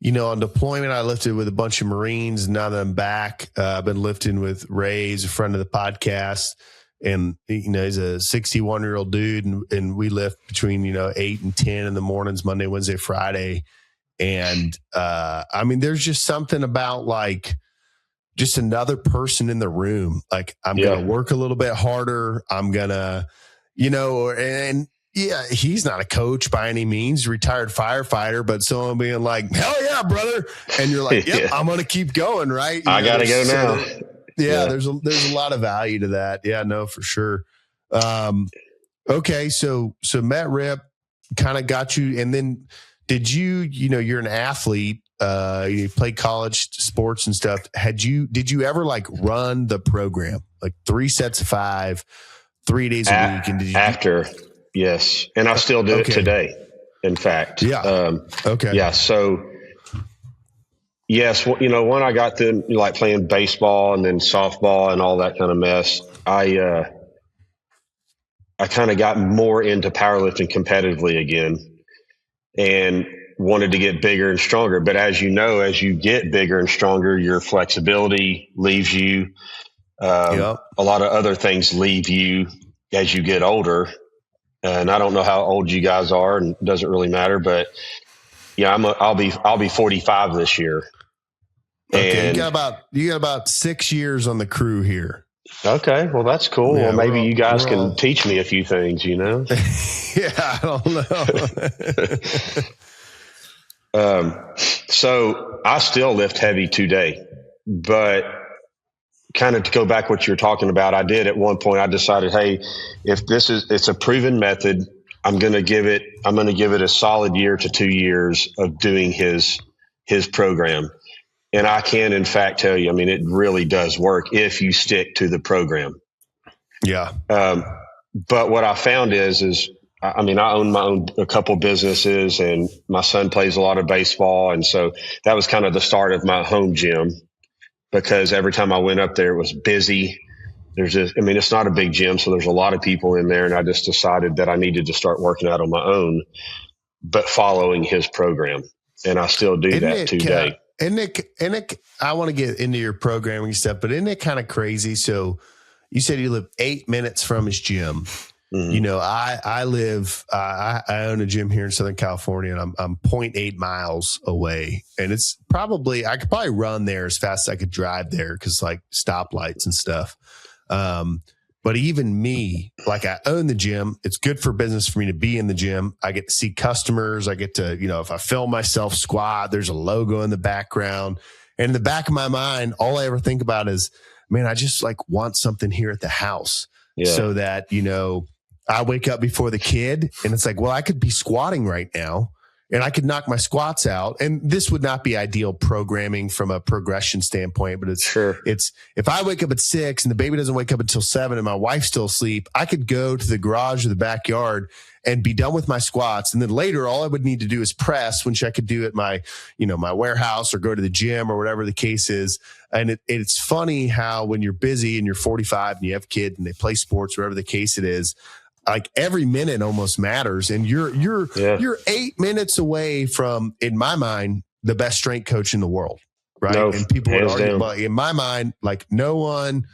on deployment, I lifted with a bunch of Marines. Now that I'm back, I've been lifting with Ray, he's a friend of the podcast, and he's a 61-year-old dude, and we lift between 8 and 10 in the mornings, Monday, Wednesday, Friday, and there's just something about like just another person in the room. Like I'm gonna work a little bit harder. I'm gonna, yeah, he's not a coach by any means, retired firefighter, but someone being like, hell yeah, brother. And you're like, yep, I'm going to keep going. Right. I got to go now. There's a lot of value to that. Yeah, no, for sure. Okay. So met Rip, kind of got you. And then did you're an athlete, you play college sports and stuff. Did you ever like run the program, like 3 sets of 5, 3 days a week? And after, yes. And I still do it today, in fact. Yeah. Yeah. So, yes, when I got to like playing baseball and then softball and all that kind of mess, I kind of got more into powerlifting competitively again and wanted to get bigger and stronger. But as you know, as you get bigger and stronger, your flexibility leaves you. A lot of other things leave you as you get older. And I don't know how old you guys are, and it doesn't really matter, but yeah, I'll be 45 this year. Okay. And you got about 6 years on the crew here. Okay. Well, that's cool. Yeah, well, maybe you guys can teach me a few things, Yeah, I don't know. So I still lift heavy today, but kind of to go back what you're talking about, I did at one point, I decided, hey, if it's a proven method, I'm going to give it a solid year to 2 years of doing his program. And I can, in fact, tell you, it really does work if you stick to the program. Yeah. But what I found is I mean, I own a couple businesses, and my son plays a lot of baseball. And so that was kind of the start of my home gym, because every time I went up there, it was busy. It's not a big gym, so there's a lot of people in there. And I just decided that I needed to start working out on my own, but following his program. And I still do that today. I want to get into your programming stuff, but isn't it kind of crazy? So you said you live 8 minutes from his gym. Mm-hmm. You know, I own a gym here in Southern California, and I'm 0.8 miles away. And it's I could probably run there as fast as I could drive there, because like stoplights and stuff. But even me, like, I own the gym. It's good for business for me to be in the gym. I get to see customers. I get to, if I film myself squat, there's a logo in the background. And in the back of my mind, all I ever think about is, man, I just like want something here at the house. Yeah. So that, I wake up before the kid, and it's like, well, I could be squatting right now and I could knock my squats out. And this would not be ideal programming from a progression standpoint, but it's if I wake up at 6 and the baby doesn't wake up until 7 and my wife's still asleep, I could go to the garage or the backyard and be done with my squats. And then later, all I would need to do is press, which I could do at my, my warehouse, or go to the gym, or whatever the case is. And it's funny how when you're busy and you're 45 and you have kids and they play sports, whatever the case it is, like every minute almost matters. And you're 8 minutes away from, in my mind, the best strength coach in the world. Right. No, and people would argue, but in my mind, like, no one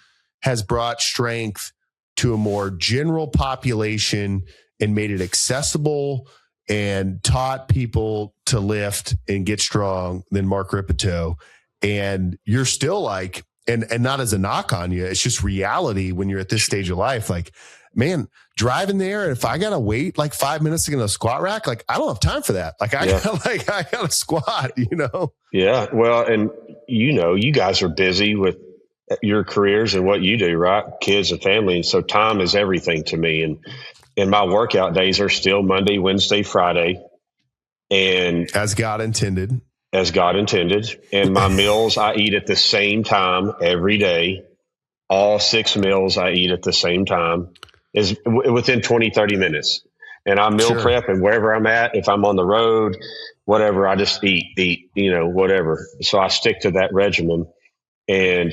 has brought strength to a more general population and made it accessible and taught people to lift and get strong than Mark Ripito. And you're still like, and not as a knock on you, it's just reality when you're at this stage of life. Like, man, driving there, and if I gotta wait like 5 minutes to get in a squat rack, like, I don't have time for that. Like, I gotta squat, Yeah. Well, and you guys are busy with your careers and what you do, right? Kids and family. And so time is everything to me. And my workout days are still Monday, Wednesday, Friday. And as God intended. And my meals, I eat at the same time every day. All 6 meals I eat at the same time is within 20, 30 minutes. And I meal prep, and wherever I'm at, if I'm on the road, whatever, I just eat, whatever. So I stick to that regimen, and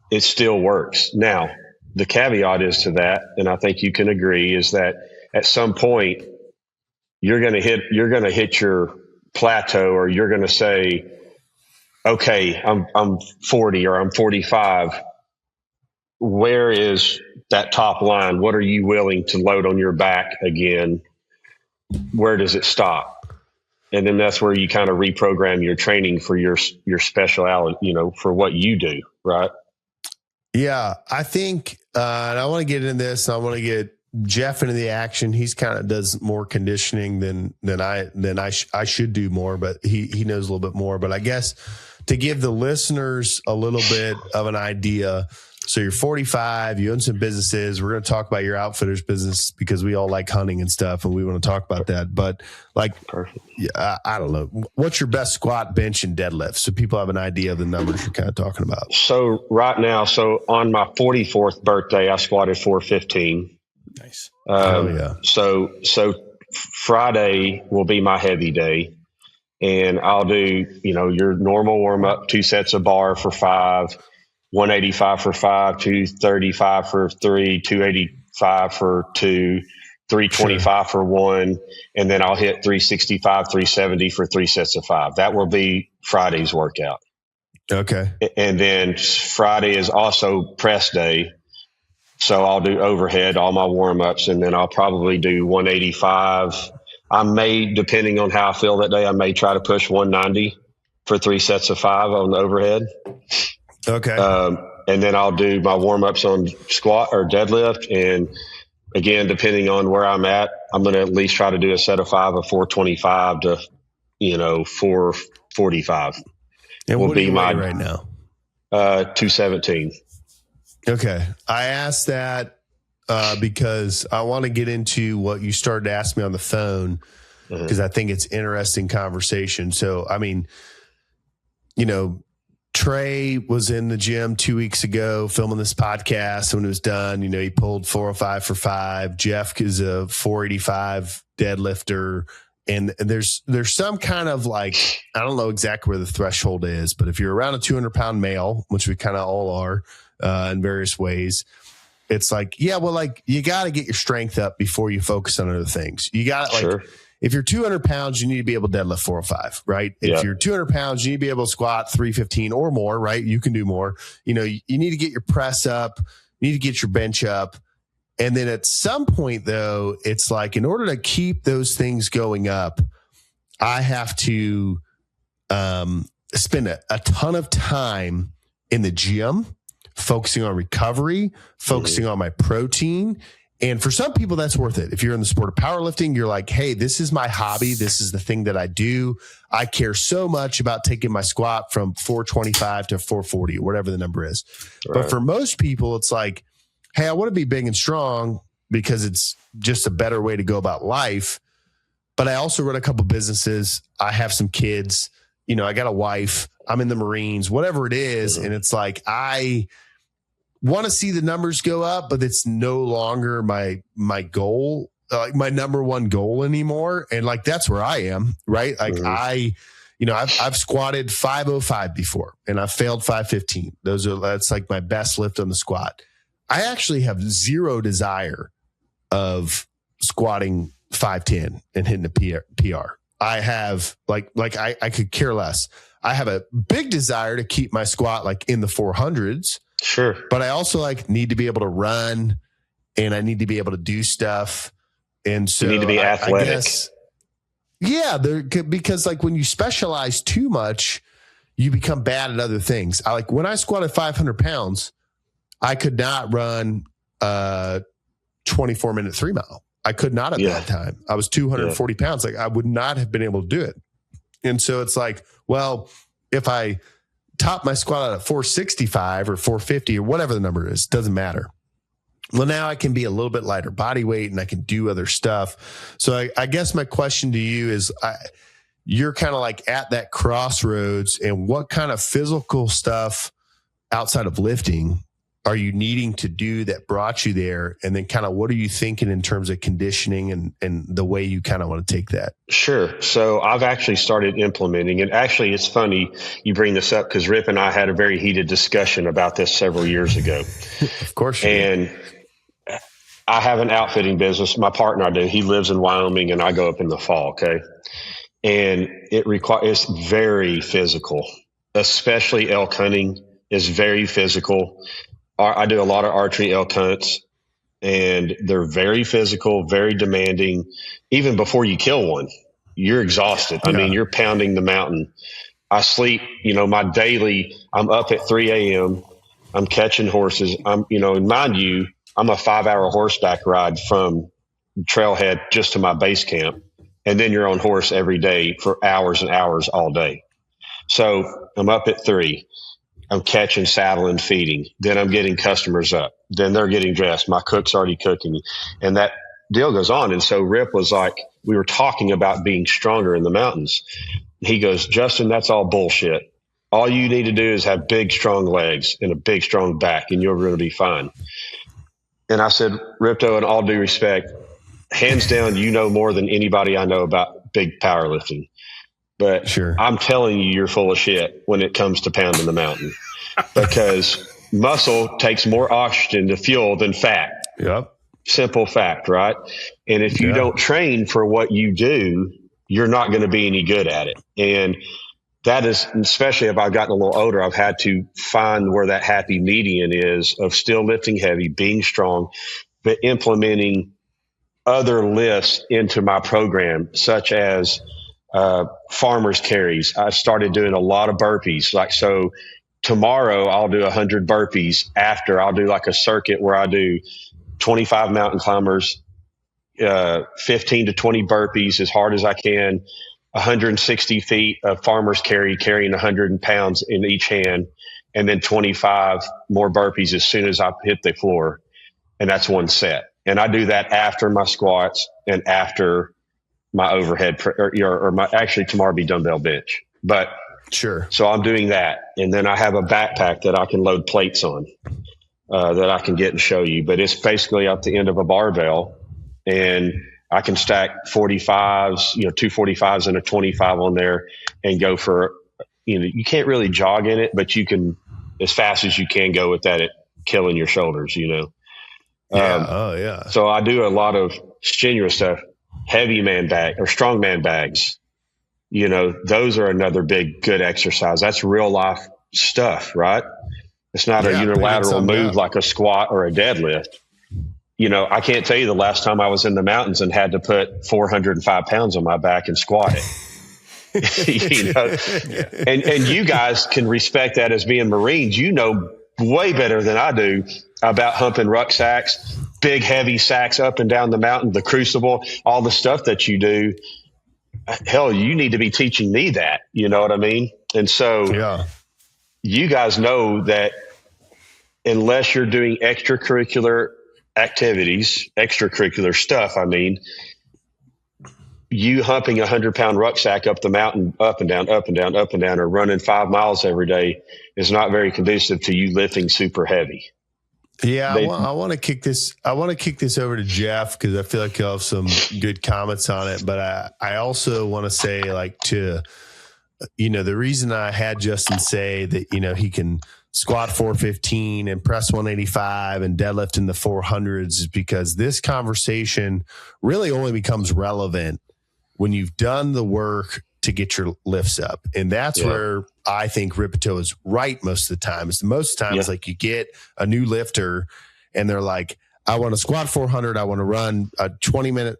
it still works. Now, the caveat is to that, and I think you can agree, is that at some point you're going to hit your plateau, or you're going to say, okay, I'm 40 or I'm 45. Where is that top line? What are you willing to load on your back again? Where does it stop? And then that's where you kind of reprogram your training for your speciality, for what you do, right? Yeah, I think, and I want to get into this. I want to get Jeff into the action. He's kind of does more conditioning than I should do more, but he knows a little bit more. But I guess to give the listeners a little bit of an idea. So you're 45, you own some businesses. We're going to talk about your outfitters business because we all like hunting and stuff, and we want to talk about that. But like, I don't know. What's your best squat, bench, and deadlift? So people have an idea of the numbers you're kind of talking about. So right now, on my 44th birthday, I squatted 415. Nice. So Friday will be my heavy day, and I'll do, your normal warm up, 2 sets of bar for 5, 185 for 5, 235 for 3, 285 for 2, 325 for 1, and then I'll hit 365, 370 for 3 sets of 5. That will be Friday's workout. Okay. And then Friday is also press day. So I'll do overhead, all my warm-ups, and then I'll probably do 185. I may, depending on how I feel that day, I may try to push 190 for 3 sets of 5 on the overhead. Okay. And then I'll do my warm-ups on squat or deadlift. And again, depending on where I'm at, I'm going to at least try to do a set of 5 of 425 to, 445. And what are you weighing right now? 217. Okay. I asked that because I want to get into what you started to ask me on the phone, because I think it's interesting conversation. So, I mean, Trey was in the gym 2 weeks ago filming this podcast. When it was done, he pulled 405 for 5. Jeff is a 485 deadlifter. And there's some kind of I don't know exactly where the threshold is, but if you're around a 200-pound male, which we kind of all are in various ways, it's you got to get your strength up before you focus on other things. You got Sure. If you're 200 pounds, you need to be able to deadlift 405, right? If you're 200 pounds, you need to be able to squat 315 or more, right? You can do more. You need to get your press up, you need to get your bench up. And then at some point, though, it's in order to keep those things going up, I have to spend a ton of time in the gym, focusing on recovery, focusing on my protein. And for some people, that's worth it. If you're in the sport of powerlifting, you're like, hey, this is my hobby. This is the thing that I do. I care so much about taking my squat from 425 to 440, or whatever the number is. Right. But for most people, it's hey, I want to be big and strong because it's just a better way to go about life. But I also run a couple businesses. I have some kids. I got a wife. I'm in the Marines, whatever it is. And it's I want to see the numbers go up, but it's no longer my goal, my number one goal anymore. And that's where I am, right? I've squatted 505 before and I've failed 515. That's my best lift on the squat. I actually have zero desire of squatting 510 and hitting a PR. I have I could care less. I have a big desire to keep my squat in the 400s. Sure. But I also need to be able to run and I need to be able to do stuff. And so you need to be athletic. Because when you specialize too much, you become bad at other things. When I squatted 500 pounds, I could not run a 24-minute 3 mile. I could not at that time. I was 240 pounds. I would not have been able to do it. And so it's if I top my squat out at 465 or 450 or whatever the number is, doesn't matter. Well, now I can be a little bit lighter body weight and I can do other stuff. So I guess my question to you is, you're kind of at that crossroads, and what kind of physical stuff outside of lifting are you needing to do that brought you there? And then kind of what are you thinking in terms of conditioning and the way you kind of want to take that? Sure. So I've actually started implementing, and actually it's funny you bring this up because Rip and I had a very heated discussion about this several years ago. Of course. And I have an outfitting business. My partner, I do. He lives in Wyoming and I go up in the fall. Okay. And it's very physical, especially elk hunting is very physical. I do a lot of archery elk hunts, and they're very physical, very demanding. Even before you kill one, you're exhausted. I mean, you're pounding the mountain. I sleep, my daily, I'm up at 3 a.m. I'm catching horses. And mind you, I'm a 5-hour horseback ride from trailhead just to my base camp. And then you're on horse every day for hours and hours all day. So I'm up at 3. I'm catching, saddling, feeding. Then I'm getting customers up. Then they're getting dressed. My cook's already cooking. And that deal goes on. And so Rip was we were talking about being stronger in the mountains. He goes, Justin, that's all bullshit. All you need to do is have big, strong legs and a big, strong back, and you're going to be fine. And I said, Ripto, in all due respect, hands down, you know more than anybody I know about big powerlifting. But sure. I'm telling you, you're full of shit when it comes to pounding the mountain, because muscle takes more oxygen to fuel than fat. Yep. Simple fact, right? And if you don't train for what you do, you're not going to be any good at it. And that is, especially if I've gotten a little older, I've had to find where that happy median is of still lifting heavy, being strong, but implementing other lifts into my program, such as farmer's carries. I started doing a lot of burpees. So tomorrow I'll do 100 burpees. After I'll do a circuit where I do 25 mountain climbers, 15 to 20 burpees as hard as I can, 160 feet of farmer's carrying 100 pounds in each hand, and then 25 more burpees as soon as I hit the floor. And that's one set. And I do that after my squats and after my overhead, or my, actually tomorrow be dumbbell bench. But Sure. So I'm doing that. And then I have a backpack that I can load plates on that I can get and show you. But it's basically at the end of a barbell, and I can stack 45s, two 45s and a 25 on there and go for, you can't really jog in it, but you can, as fast as you can go with that, it killing your shoulders, Yeah. Yeah. So I do a lot of strenuous stuff, heavy man bag or strong man bags. Those are another big, good exercise. That's real life stuff, right? It's not a unilateral move like a squat or a deadlift. I can't tell you the last time I was in the mountains and had to put 405 pounds on my back and squat it. And you guys can respect that as being Marines. Way better than I do about humping rucksacks, big heavy sacks up and down the mountain, the crucible, all the stuff that you do. Hell, you need to be teaching me that. You know what I mean? And so you guys know that unless you're doing extracurricular activities, extracurricular stuff, you humping 100-pound rucksack up the mountain, up and down, up and down, up and down, or running 5 miles every day is not very conducive to you lifting super heavy. Yeah, I want to kick this. I want to kick this over to Jeff because I feel like he'll have some good comments on it. But I also want to say, the reason I had Justin say that he can squat 415 and press 185 and deadlift in the 400s is because this conversation really only becomes relevant when you've done the work to get your lifts up. And that's where I think Ripito is right most of the time. It's most of the time it's like you get a new lifter and they're like, I want to squat 400. I want to run a 20 minute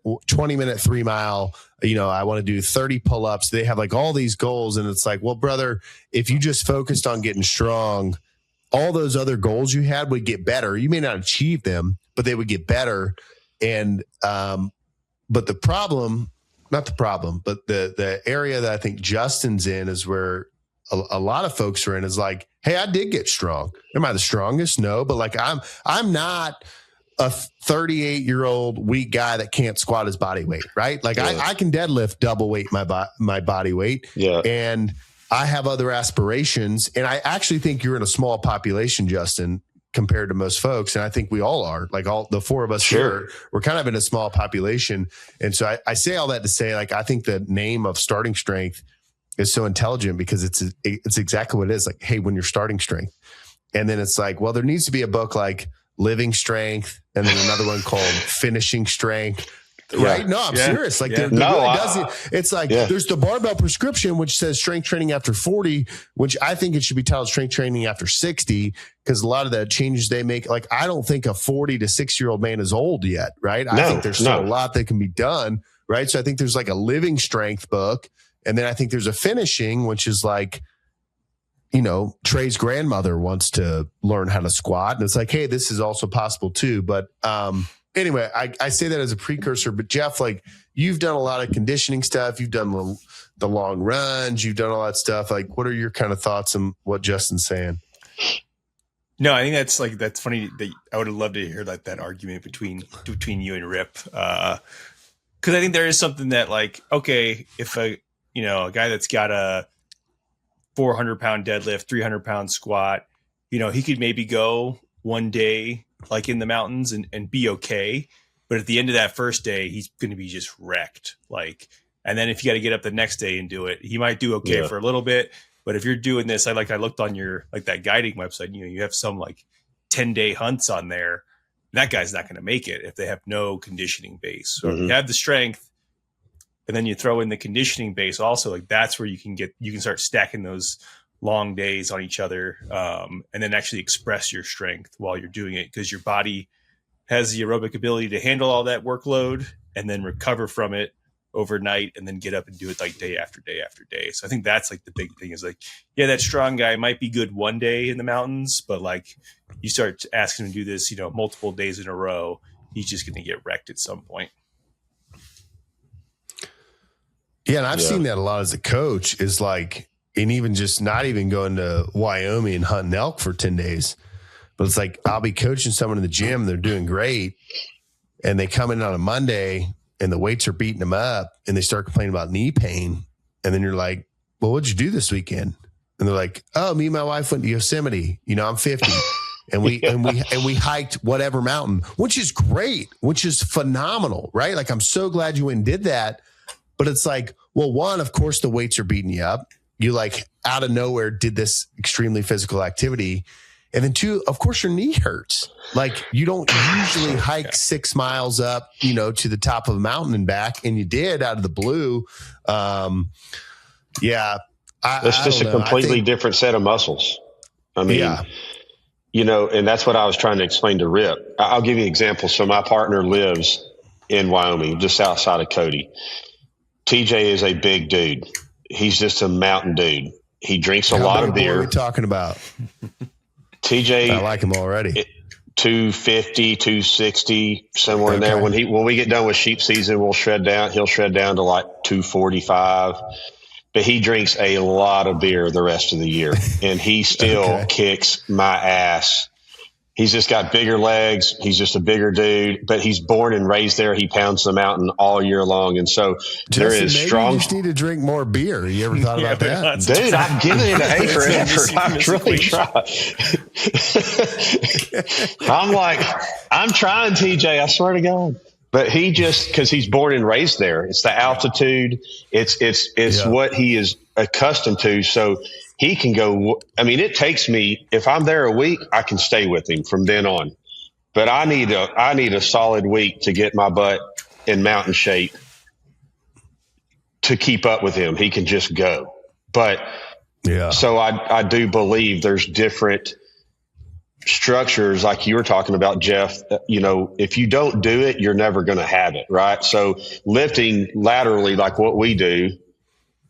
3 mile. I want to do 30 pull-ups. They have like all these goals. And it's like, well, brother, if you just focused on getting strong, all those other goals you had would get better. You may not achieve them, but they would get better. And, but the problem, not the problem, but the area that I think Justin's in is where a lot of folks are in is like, hey, I did get strong. Am I the strongest? No, but I'm not a 38-year-old weak guy that can't squat his body weight, right? I can deadlift double weight my body weight. Yeah. And I have other aspirations. And I actually think you're in a small population, Justin, compared to most folks. And I think we all are, all the four of us here, we're kind of in a small population. And so I say all that to say, I think the name of starting strength is so intelligent because it's exactly what it is. Hey, when you're starting strength. And then it's well, there needs to be a book like Living Strength and then another one called Finishing Strength. Right? No, I'm serious. There's the barbell prescription, which says strength training after 40, which I think it should be titled strength training after 60, because a lot of the changes they make, I don't think a 40 to 6-year-old man is old yet. Right. I think there's still a lot that can be done. Right. So I think there's a living strength book. And then I think there's a finishing, which is Trey's grandmother wants to learn how to squat. And it's hey, this is also possible too. But, anyway, I say that as a precursor, but Jeff, you've done a lot of conditioning stuff. You've done the long runs. You've done all that stuff. What are your kind of thoughts on what Justin's saying? No, I think that's funny. That I would have loved to hear that argument between you and Rip. Cause I think there is something that okay, if a guy that's got a 400-pound deadlift, 300-pound squat, he could maybe go one day in the mountains and be okay. But at the end of that first day, he's going to be just wrecked. And then if you got to get up the next day and do it, he might do okay for a little bit. But if you're doing this, I looked on your, that guiding website, you have some 10-day hunts on there. That guy's not going to make it if they have no conditioning base. So if you have the strength and then you throw in the conditioning base also, that's where you can start stacking those long days on each other, and then actually express your strength while you're doing it, because your body has the aerobic ability to handle all that workload and then recover from it overnight and then get up and do it day after day after day. So I think that's the big thing is that strong guy might be good one day in the mountains, but you start asking him to do this, multiple days in a row, he's just going to get wrecked at some point. Yeah. And I've seen that a lot as a coach is and even just not even going to Wyoming and hunting elk for 10 days. But it's I'll be coaching someone in the gym. They're doing great. And they come in on a Monday and the weights are beating them up and they start complaining about knee pain. And then you're well, what'd you do this weekend? And they're like, oh, me and my wife went to Yosemite. I'm 50. And we hiked whatever mountain, which is great, which is phenomenal, right? Like, I'm so glad you went and did that. But it's like, well, one, of course, the weights are beating you up. You like out of nowhere did this extremely physical activity. And then two, of course, your knee hurts. Like, you don't usually hike 6 miles up, to the top of a mountain and back. And you did out of the blue. It's just a completely different set of muscles. I mean, and that's what I was trying to explain to Rip. I'll give you an example. So my partner lives in Wyoming, just outside of Cody. TJ is a big dude. He's just a mountain dude. He drinks a lot of beer. What are we talking about? TJ, I like him already. 250, 260, somewhere in there. When we get done with sheep season, he'll shred down to like 245. But he drinks a lot of beer the rest of the year, and he still kicks my ass. He's just got bigger legs. He's just a bigger dude, but he's born and raised there. He pounds the mountain all year long. And so there is strong. You just need to drink more beer. You ever thought about that? Dude, I've given it an A for effort. I've really tried. I'm trying, TJ. I swear to God. But he because he's born and raised there. It's the altitude. It's what he is accustomed to. So he can go. I mean, it takes me, if I'm there a week, I can stay with him from then on. But I need a solid week to get my butt in mountain shape to keep up with him. He can just go. But so I do believe there's different structures like you were talking about, Jeff. If you don't do it, you're never going to have it, right? So lifting laterally, like what we do,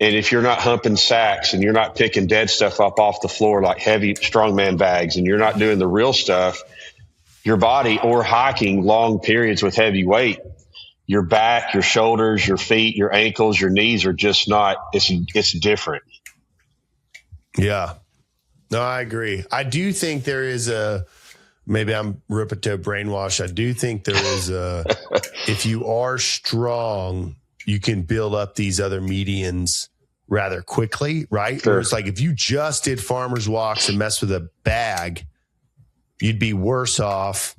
and if you're not humping sacks and you're not picking dead stuff up off the floor like heavy strongman bags, and you're not doing the real stuff, your body, or hiking long periods with heavy weight, your back, your shoulders, your feet, your ankles, your knees are just not. It's different. Yeah. No, I agree. I do think there is maybe I'm Ripito brainwash. I do think there is if you are strong, you can build up these other medians rather quickly, right? Sure. Where it's like, if you just did farmer's walks and mess with a bag, you'd be worse off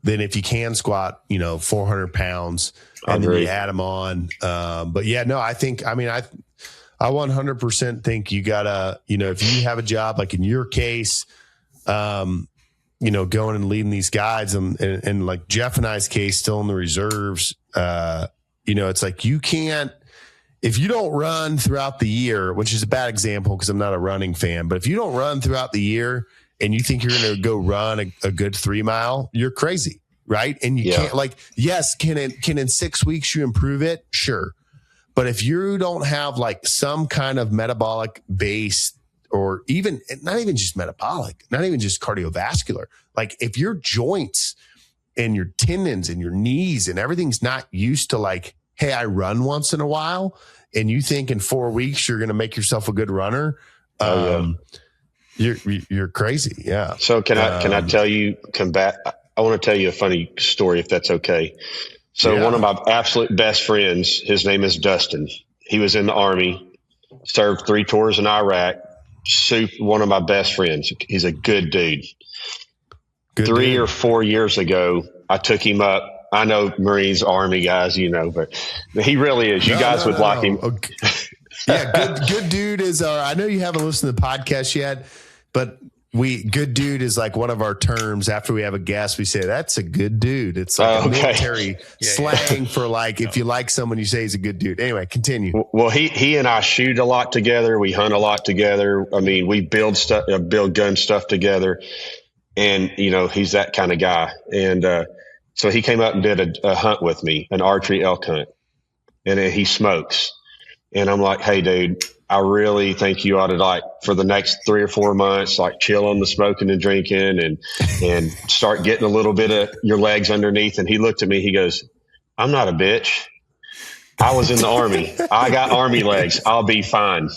than if you can squat, 400 pounds and then you add them on. But yeah, no, I 100% think you gotta, if you have a job, like in your case, going and leading these guides and like Jeff and I's case, still in the reserves, it's like, you can't, if you don't run throughout the year, which is a bad example because I'm not a running fan, but if you don't run throughout the year and you think you're going to go run a good 3 mile, you're crazy. Right. And you can't, like, yes, can in 6 weeks you improve it? Sure. But if you don't have like some kind of metabolic base, or even not even just metabolic, not even just cardiovascular, like if your joints and your tendons and your knees and everything's not used to like, hey, I run once in a while, and you think in 4 weeks you're going to make yourself a good runner, you're crazy. Yeah. So can I tell you, I want to tell you a funny story, if that's okay. So one of my absolute best friends, his name is Dustin. He was in the Army, served 3 tours in Iraq. One of my best friends. He's a good dude. 3 or 4 years ago, I took him up. I know Marines, Army guys, but he really is. You guys would like him. Okay. Yeah, good dude is I know you haven't listened to the podcast yet, but good dude is like one of our terms. After we have a guest, we say that's a good dude. It's like a military slang for like, if you like someone, you say he's a good dude. Anyway, continue. Well, he and I shoot a lot together. We hunt a lot together. I mean, we build gun stuff together, and he's that kind of guy. And so he came out and did a hunt with me, an archery elk hunt, and he smokes. And I'm like, hey, dude, I really think you ought to, like, for the next 3 or 4 months, like, chill on the smoking and drinking and start getting a little bit of your legs underneath. And he looked at me, he goes, I'm not a bitch. I was in the Army. I got Army legs. I'll be fine.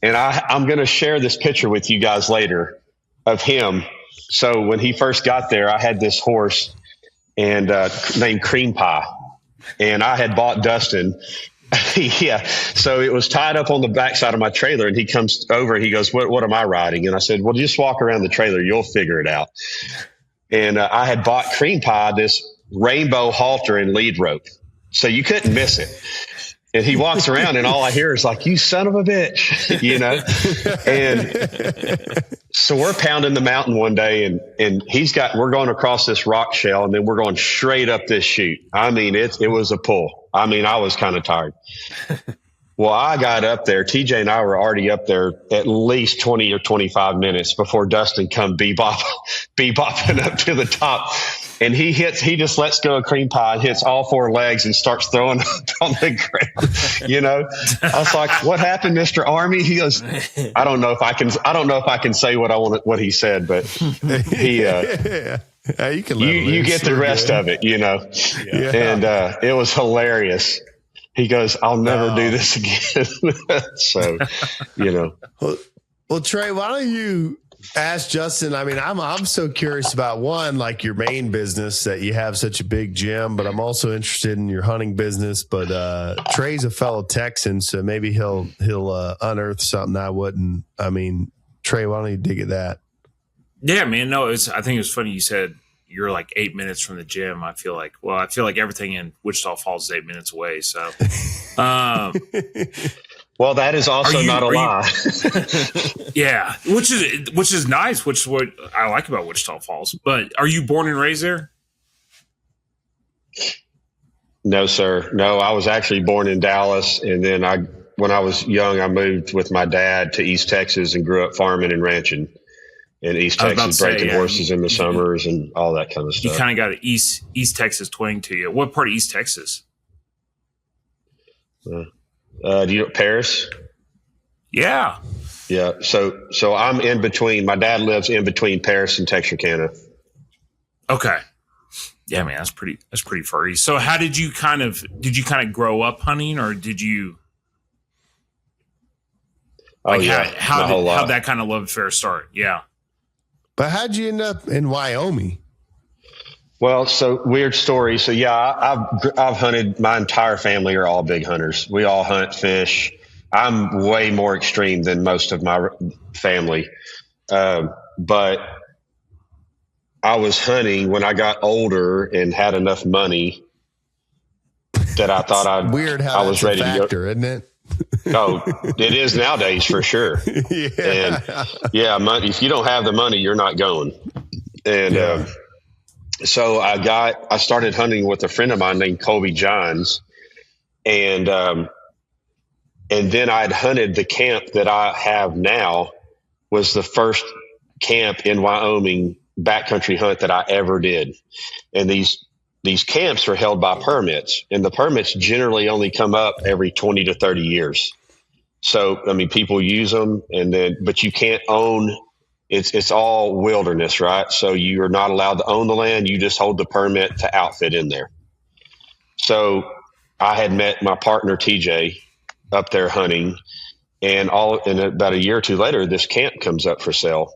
And I'm going to share this picture with you guys later of him. So when he first got there, I had this horse named Cream Pie. And I had bought Dustin Yeah. So it was tied up on the backside of my trailer, and he comes over and he goes, what am I riding? And I said, well, just walk around the trailer. You'll figure it out. And I had bought Cream Pie this rainbow halter and lead rope, so you couldn't miss it. And he walks around and all I hear is like, you son of a bitch, you know? And so we're pounding the mountain one day and we're going across this rock shell and then we're going straight up this chute. I mean, it was a pull. I mean, I was kind of tired. Well, I got up there. TJ and I were already up there at least 20 or 25 minutes before Dustin come bebopping up to the top. And he just lets go of Cream Pie, hits all four legs and starts throwing up on the ground. You know, I was like, what happened, Mr. Army? He goes, I don't know if I can say what he said, but he, you can you get the rest of it, you know? Yeah. And, it was hilarious. He goes, I'll never do this again. So, you know. Well, Trey, why don't you ask Justin? I mean, I'm so curious about one, like your main business that you have such a big gym, but I'm also interested in your hunting business. But Trey's a fellow Texan, so maybe he'll unearth something I wouldn't. I mean, Trey, why don't you dig at that? Yeah, man. No, I think it was funny you said you're like 8 minutes from the gym. I feel like everything in Wichita Falls is 8 minutes away. So, well, that is also not a lie. Yeah, which is nice, which is what I like about Wichita Falls. But are you born and raised there? No, sir. No, I was actually born in Dallas, and then when I was young, I moved with my dad to East Texas and grew up farming and ranching in East Texas, breaking horses in the summers and all that kind of stuff. You kind of got an East Texas twang to you. What part of East Texas? Do you know Paris? Yeah. Yeah. So I'm in between. My dad lives in between Paris and Texarkana. Okay. Yeah, man, that's pretty furry. So how did you kind of grow up hunting, or did you how did that kind of love affair start? Yeah. But how'd you end up in Wyoming? Well, so weird story. So yeah, I've hunted. My entire family are all big hunters. We all hunt, fish. I'm way more extreme than most of my family. But I was hunting when I got older and had enough money that I thought I was ready to go. Isn't it? Oh, it is nowadays for sure. Yeah. And yeah, if you don't have the money, you're not going. And so I started hunting with a friend of mine named Colby Johns, and then I'd hunted the camp that I have now. Was the first camp in Wyoming backcountry hunt that I ever did, and these camps are held by permits, and the permits generally only come up every 20 to 30 years. So, I mean, people use them but you can't own, it's all wilderness, right? So you're not allowed to own the land. You just hold the permit to outfit in there. So I had met my partner, TJ, up there hunting, and about a year or two later, this camp comes up for sale.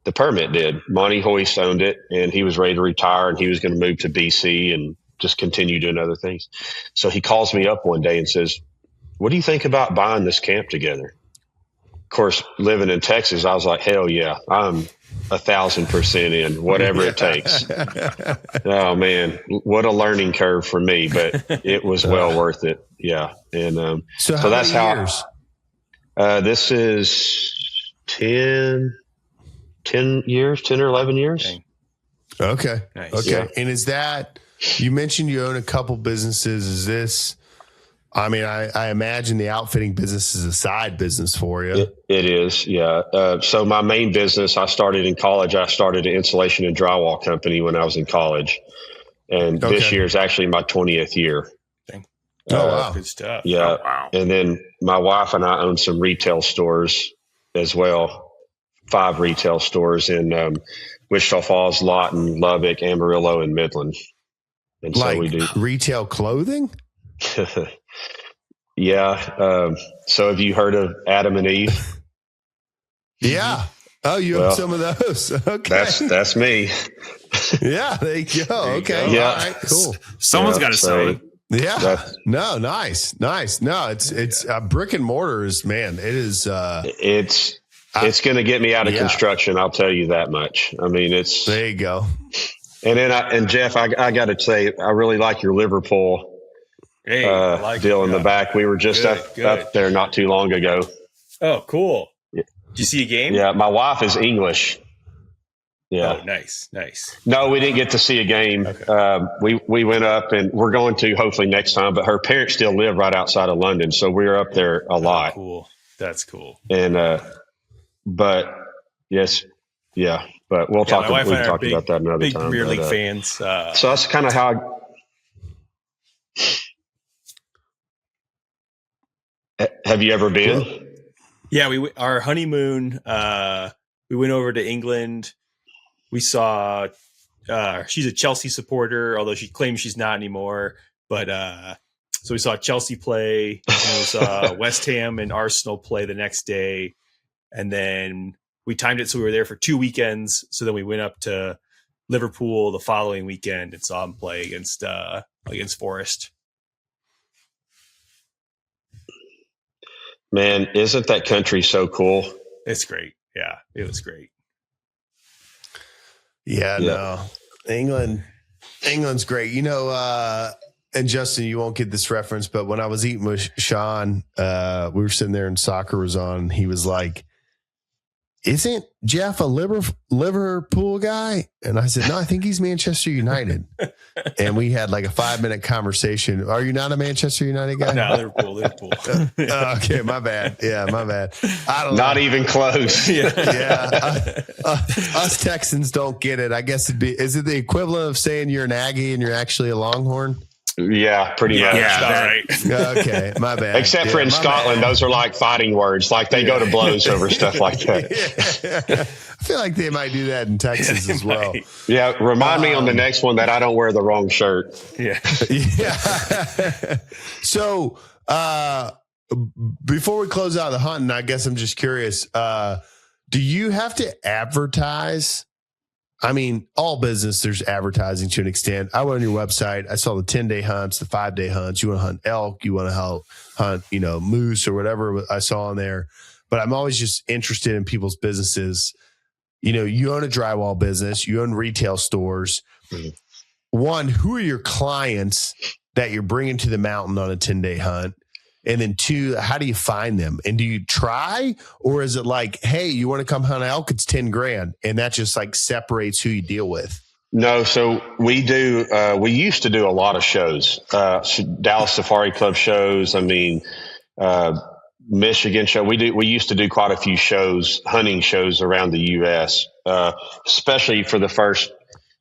The permit did. Monty Hoyst owned it, and he was ready to retire, and he was going to move to BC and just continue doing other things. So he calls me up one day and says, what do you think about buying this camp together? Of course, living in Texas, I was like, hell yeah, I'm 1,000% in, whatever it takes. Oh man, what a learning curve for me, but it was well worth it. Yeah. And so that's years? This is 10 years, 10 or 11 years. Okay. Nice. Okay. Yeah. And is that, you mentioned you own a couple businesses. Is this, I mean, I imagine the outfitting business is a side business for you. It is. Yeah. So my main business, I started in college. I started an insulation and drywall company when I was in college. And this year is actually my 20th year. Wow. Good stuff. Yeah. Oh, wow. And then my wife and I own some retail stores as well. 5 retail stores in Wichita Falls, Lawton, Lubbock, Amarillo, and Midland. And like so we do retail clothing. Yeah. So have you heard of Adam and Eve? Yeah. Oh, you have some of those. Okay. That's me. Yeah. There you go. Okay. Yeah. All right. Cool. Someone's got to sell it. Yeah. No, nice. No, it's brick and mortar is, man, it is. It's going to get me out of construction. I'll tell you that much. I mean, there you go. And then Jeff, I got to say, I really like your Liverpool deal in the back. We were just up there not too long ago. Oh, cool. Did you see a game? Yeah. My wife is English. Yeah. Oh, nice. No, we didn't get to see a game. Okay. We went up, and we're going to hopefully next time, but her parents still live right outside of London. So we were up there a lot. Cool. That's cool. And, but yes. Yeah. But we'll talk about that another time. Big Premier League fans. So that's kind of how have you ever been? Yeah, our honeymoon, we went over to England. We saw she's a Chelsea supporter, although she claims she's not anymore. But so we saw Chelsea play, and we saw West Ham and Arsenal play the next day. And then we timed it so we were there for 2 weekends. So then we went up to Liverpool the following weekend and saw them play against Forest. Man, isn't that country so cool? It's great. Yeah, it was great. Yeah. No, England's great. You know, and Justin, you won't get this reference, but when I was eating with Sean, we were sitting there and soccer was on. And he was like, "Isn't Jeff a Liverpool guy?" And I said, "No, I think he's Manchester United." And we had like a 5-minute conversation. Are you not a Manchester United guy? No, Liverpool. Okay, my bad. Yeah, my bad. I don't know. Not even close. Yeah. Us Texans don't get it. I guess is it the equivalent of saying you're an Aggie and you're actually a Longhorn? Yeah, pretty much. Yeah, all right. Okay, my bad. Except for in Scotland, those are like fighting words. Like they go to blows over stuff like that. Yeah. I feel like they might do that in Texas as well. Yeah, remind me on the next one that I don't wear the wrong shirt. Yeah. So before we close out the hunting, I guess I'm just curious, do you have to advertise? I mean, all business, there's advertising to an extent. I went on your website. I saw the 10-day hunts, the 5-day hunts. You want to hunt elk. You want to hunt, moose or whatever I saw on there. But I'm always just interested in people's businesses. You know, you own a drywall business. You own retail stores. Mm-hmm. One, who are your clients that you're bringing to the mountain on a 10-day hunt? And then 2, how do you find them? And do you try, or is it like, hey, you want to come hunt elk? It's $10,000, and that just like separates who you deal with? No, so we do. We used to do a lot of shows, Dallas Safari Club shows. I mean, Michigan show. We used to do quite a few shows, hunting shows around the U.S., especially for the first,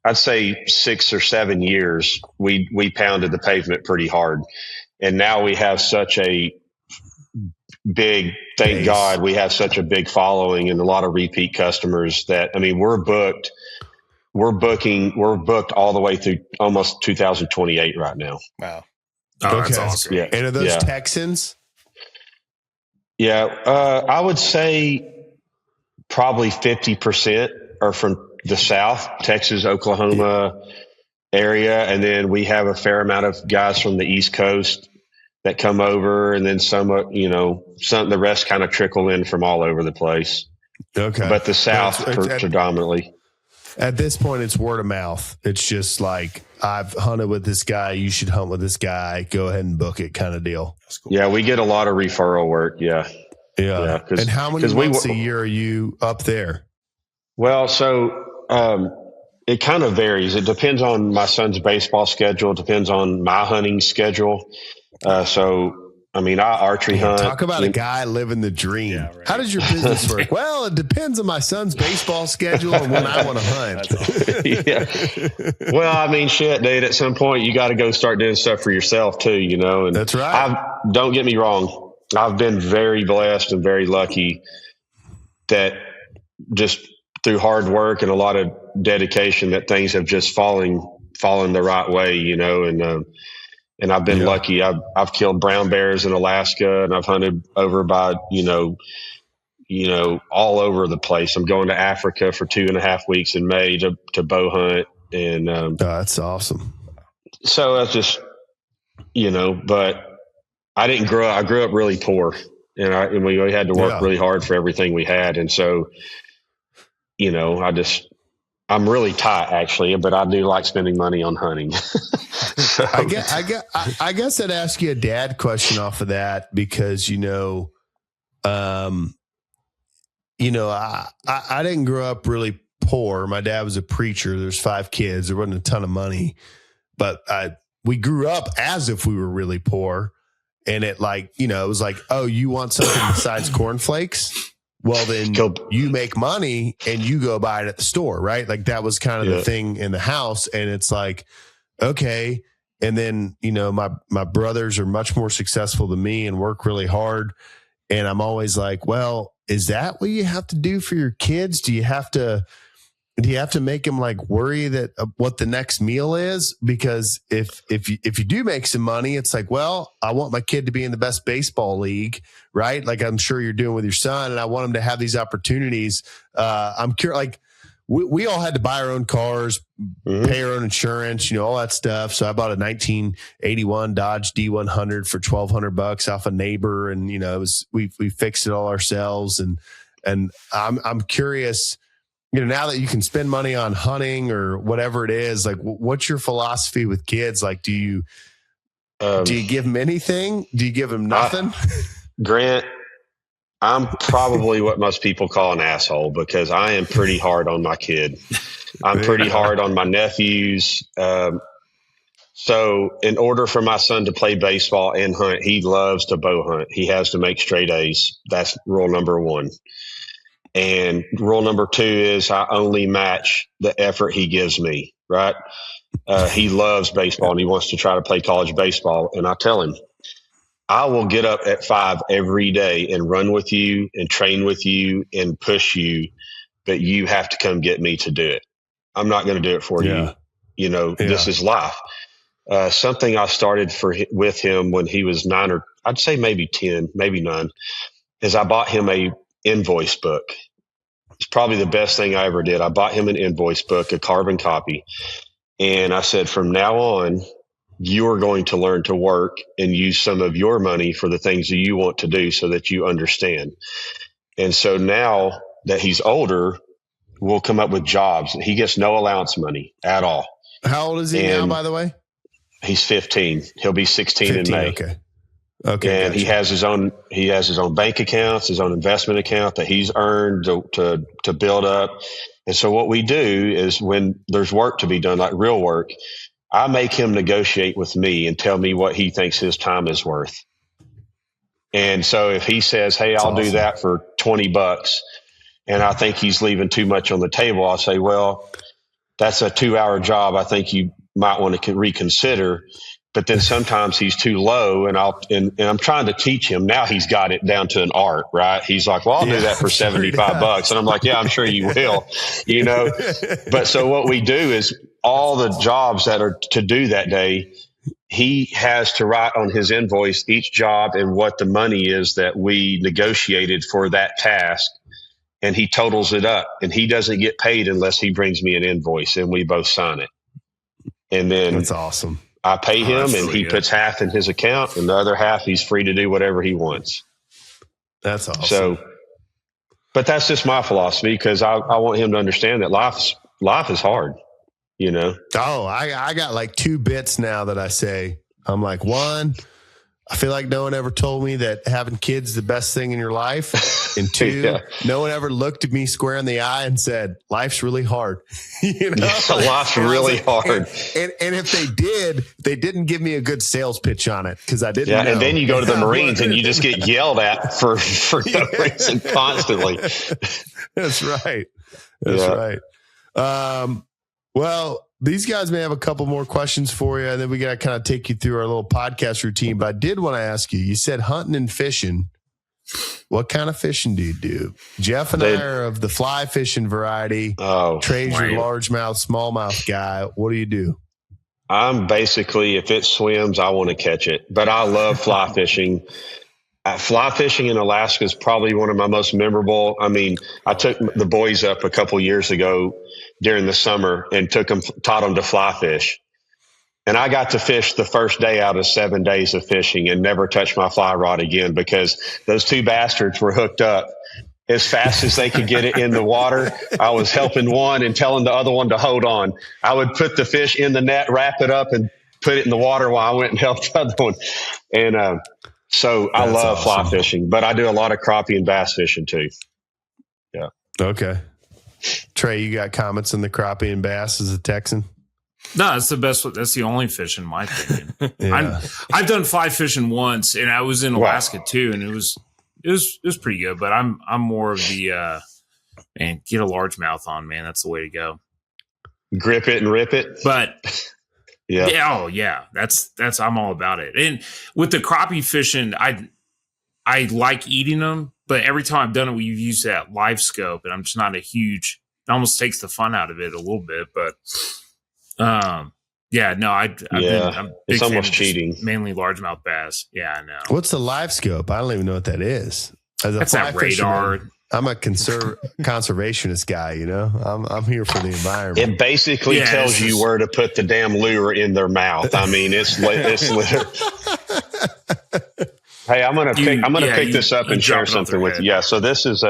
I'd say 6 or 7 years. We pounded the pavement pretty hard. And now we have such a big, thank God, we have such a big following and a lot of repeat customers that, I mean, we're booked all the way through almost 2028 right now. Wow. Oh, that's awesome. Yeah. And are those Texans? Yeah. I would say probably 50% are from the South, Texas, Oklahoma area. And then we have a fair amount of guys from the East Coast that come over, and then some, the rest kind of trickle in from all over the place. Okay. But the South predominantly. At this point, it's word of mouth. It's just like, I've hunted with this guy. You should hunt with this guy. Go ahead and book it kind of deal. That's cool. Yeah. We get a lot of referral work. Yeah. Yeah. And how many months a year are you up there? Well, so, it kind of varies. It depends on my son's baseball schedule. It depends on my hunting schedule. So, I mean, I archery hunt. Talk about a guy living the dream. Yeah, right. How does your business work? Well, it depends on my son's baseball schedule and when I want to hunt. Yeah. Well, I mean, shit, dude, at some point you got to go start doing stuff for yourself too, And that's right. Don't get me wrong. I've been very blessed and very lucky that just through hard work and a lot of dedication that things have just fallen the right way, and I've been lucky. I've killed brown bears in Alaska, and I've hunted over by, all over the place. I'm going to Africa for 2.5 weeks in May to bow hunt. And that's awesome. So that's just, but I didn't grow up. I grew up really poor, and we had to work really hard for everything we had. And so, I'm really tight actually, but I do like spending money on hunting. So, I guess I'd ask you a dad question off of that because, I didn't grow up really poor. My dad was a preacher. There's 5 kids. There wasn't a ton of money, but we grew up as if we were really poor. And it it was like, oh, you want something besides cornflakes? Well, then you make money and you go buy it at the store, right? Like that was kind of the thing in the house. And it's like, okay. And then, my brothers are much more successful than me and work really hard. And I'm always like, well, is that what you have to do for your kids? Do you have to make them worry that what the next meal is? Because if you do make some money, it's like, well, I want my kid to be in the best baseball league, right? Like I'm sure you're doing with your son, and I want him to have these opportunities. I'm curious, we all had to buy our own cars, pay our own insurance, all that stuff. So I bought a 1981 Dodge D100 for $1,200 off a neighbor, and we fixed it all ourselves. And I'm curious. Now that you can spend money on hunting or whatever it is, what's your philosophy with kids? Do you give them anything? Do you give them nothing? Grant, I'm probably what most people call an asshole because I am pretty hard on my kid. I'm pretty hard on my nephews. So in order for my son to play baseball and hunt, he loves to bow hunt. He has to make straight A's. That's rule number 1. And rule number 2 is I only match the effort he gives me, right? He loves baseball and he wants to try to play college baseball. And I tell him, I will get up at 5 every day and run with you and train with you and push you, but you have to come get me to do it. I'm not going to do it for you. This is life. Something I started with him when he was 9 or I'd say maybe 10, maybe 9, is I bought him a invoice book. It's probably the best thing I ever did. I bought him an invoice book, a carbon copy. And I said, from now on, you're going to learn to work and use some of your money for the things that you want to do so that you understand. And so now that he's older, we'll come up with jobs. He gets no allowance money at all. How old is he now, by the way? He's 15. He'll be 16 in May. Okay. And gotcha. he has his own bank accounts, his own investment account that he's earned to build up. And so what we do is when there's work to be done, like real work, I make him negotiate with me and tell me what he thinks his time is worth. And so if he says, hey, I'll do that for $20 and I think he's leaving too much on the table, I'll say, well, that's a 2-hour job. I think you might want to reconsider. But then sometimes he's too low, and I'm trying to teach him. Now he's got it down to an art, right? He's like, well, I'll do that for $75. And I'm like, yeah, I'm sure you will, But so what we do is all the jobs that are to do that day, he has to write on his invoice each job and what the money is that we negotiated for that task. And he totals it up, and he doesn't get paid unless he brings me an invoice and we both sign it. And then that's awesome. I pay him and he puts half in his account and the other half he's free to do whatever he wants. That's awesome. So, but that's just my philosophy because I want him to understand that life is hard, Oh, I got 2 bits now that I say. I'm like, 1, I feel like no one ever told me that having kids is the best thing in your life. And 2, no one ever looked at me square in the eye and said, life's really hard. Life's really hard. And if they did, they didn't give me a good sales pitch on it because I didn't know. And then you go to the Marines and you just get yelled at for no reason constantly. That's right. That's right. Well, these guys may have a couple more questions for you, and then we got to kind of take you through our little podcast routine. But I did want to ask you, you said hunting and fishing. What kind of fishing do you do? Jeff and I are of the fly fishing variety. Oh, Trey's your largemouth, smallmouth guy. What do you do? I'm basically, if it swims, I want to catch it. But I love fly fishing. Fly fishing in Alaska is probably one of my most memorable. I mean, I took the boys up a couple years ago during the summer and taught them to fly fish. And I got to fish the first day out of 7 days of fishing and never touched my fly rod again because those two bastards were hooked up as fast as they could get it in the water. I was helping one and telling the other one to hold on. I would put the fish in the net, wrap it up, and put it in the water while I went and helped the other one. And so I love fly fishing, but I do a lot of crappie and bass fishing too. Yeah. Okay. Trey, you got comments on the crappie and bass as a Texan? No, that's the best. That's the only fish in my opinion. Yeah. I've done fly fishing once, and I was in Alaska too, and it was pretty good. But I'm more of the man, get a largemouth on, man. That's the way to go. Grip it and rip it. But yeah, oh yeah, that's I'm all about it. And with the crappie fishing, I like eating them, but every time I've done it, we've used that live scope, and I'm just not a huge. It almost takes the fun out of it a little bit, but. I'm it's almost cheating. Mainly largemouth bass. Yeah, I know. What's the live scope? I don't even know what that is. That's that radar. I'm a conservationist guy, you know. I'm here for the environment. It basically tells you where to put the damn lure in their mouth. I mean, it's Hey, I'm gonna pick this up and share something with you. Yeah, so this is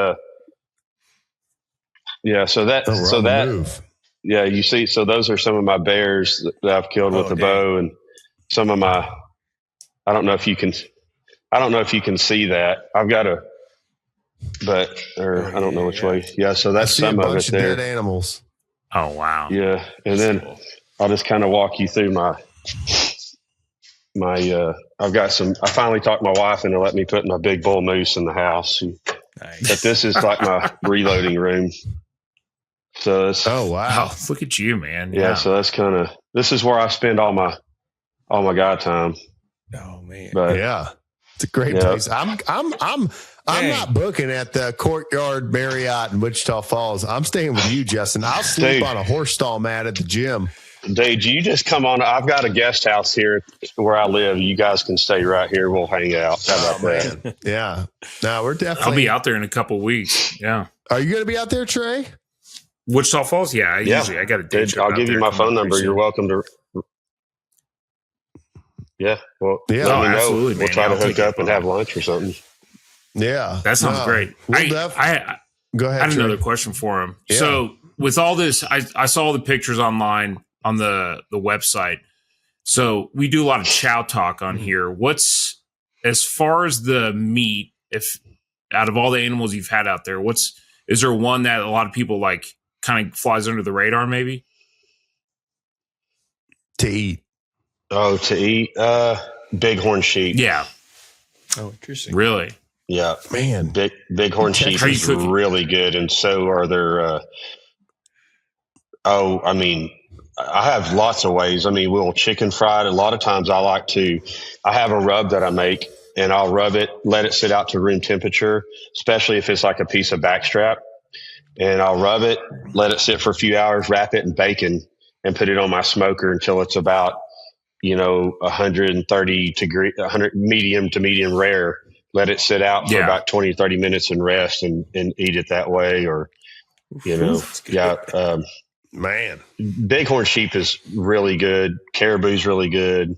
move. Yeah, you see, so those are some of my bears that I've killed with a bow, and some of my. I don't know if you can see that. I've got I don't know which way. Yeah, so that's some of it there. Dead animals. Oh wow. Yeah, and then I'll just kind of walk you through my. I've got some. I finally talked my wife into letting me put my big bull moose in the house. Nice. But this is like my reloading room. So oh wow! Oh, look at you, man. Yeah, so that's this is where I spend all my guy time. Oh man. But, yeah. It's a great place. I'm not booking at the Courtyard Marriott in Wichita Falls. I'm staying with you, Justin. I'll sleep on a horse stall mat at the gym. Dude, you just come on. I've got a guest house here where I live. You guys can stay right here. We'll hang out. How about that? Man. Yeah. No, we're definitely. I'll be out there in a couple of weeks. Yeah. Are you going to be out there, Trey? Wichita Falls? Yeah. Usually I got a day trip. I'll give you my phone number. You're welcome to. Yeah. Well, let me know. Absolutely, we'll try to hook up and have lunch or something. Yeah. That sounds great. Go ahead. I had another question for him. Yeah. So with all this, I saw the pictures online on the website. So we do a lot of chow talk on here. What's, as far as the meat, if out of all the animals you've had out there, is there one that a lot of people like kind of flies under the radar maybe? To eat. Oh, to eat? Bighorn sheep. Yeah. Oh, interesting. Really? Yeah. Man. Bighorn sheep is really good, and so are their I mean, I have lots of ways. I mean, we'll chicken fry it. A lot of times I have a rub that I make, and I'll rub it, let it sit out to room temperature, especially if it's like a piece of backstrap. And I'll rub it, let it sit for a few hours, wrap it in bacon, and put it on my smoker until it's about, 130 degree, 100 medium to medium rare. Let it sit out for about 20, 30 minutes and rest and eat it that way. Or, man, Bighorn sheep is really good. Caribou's really good.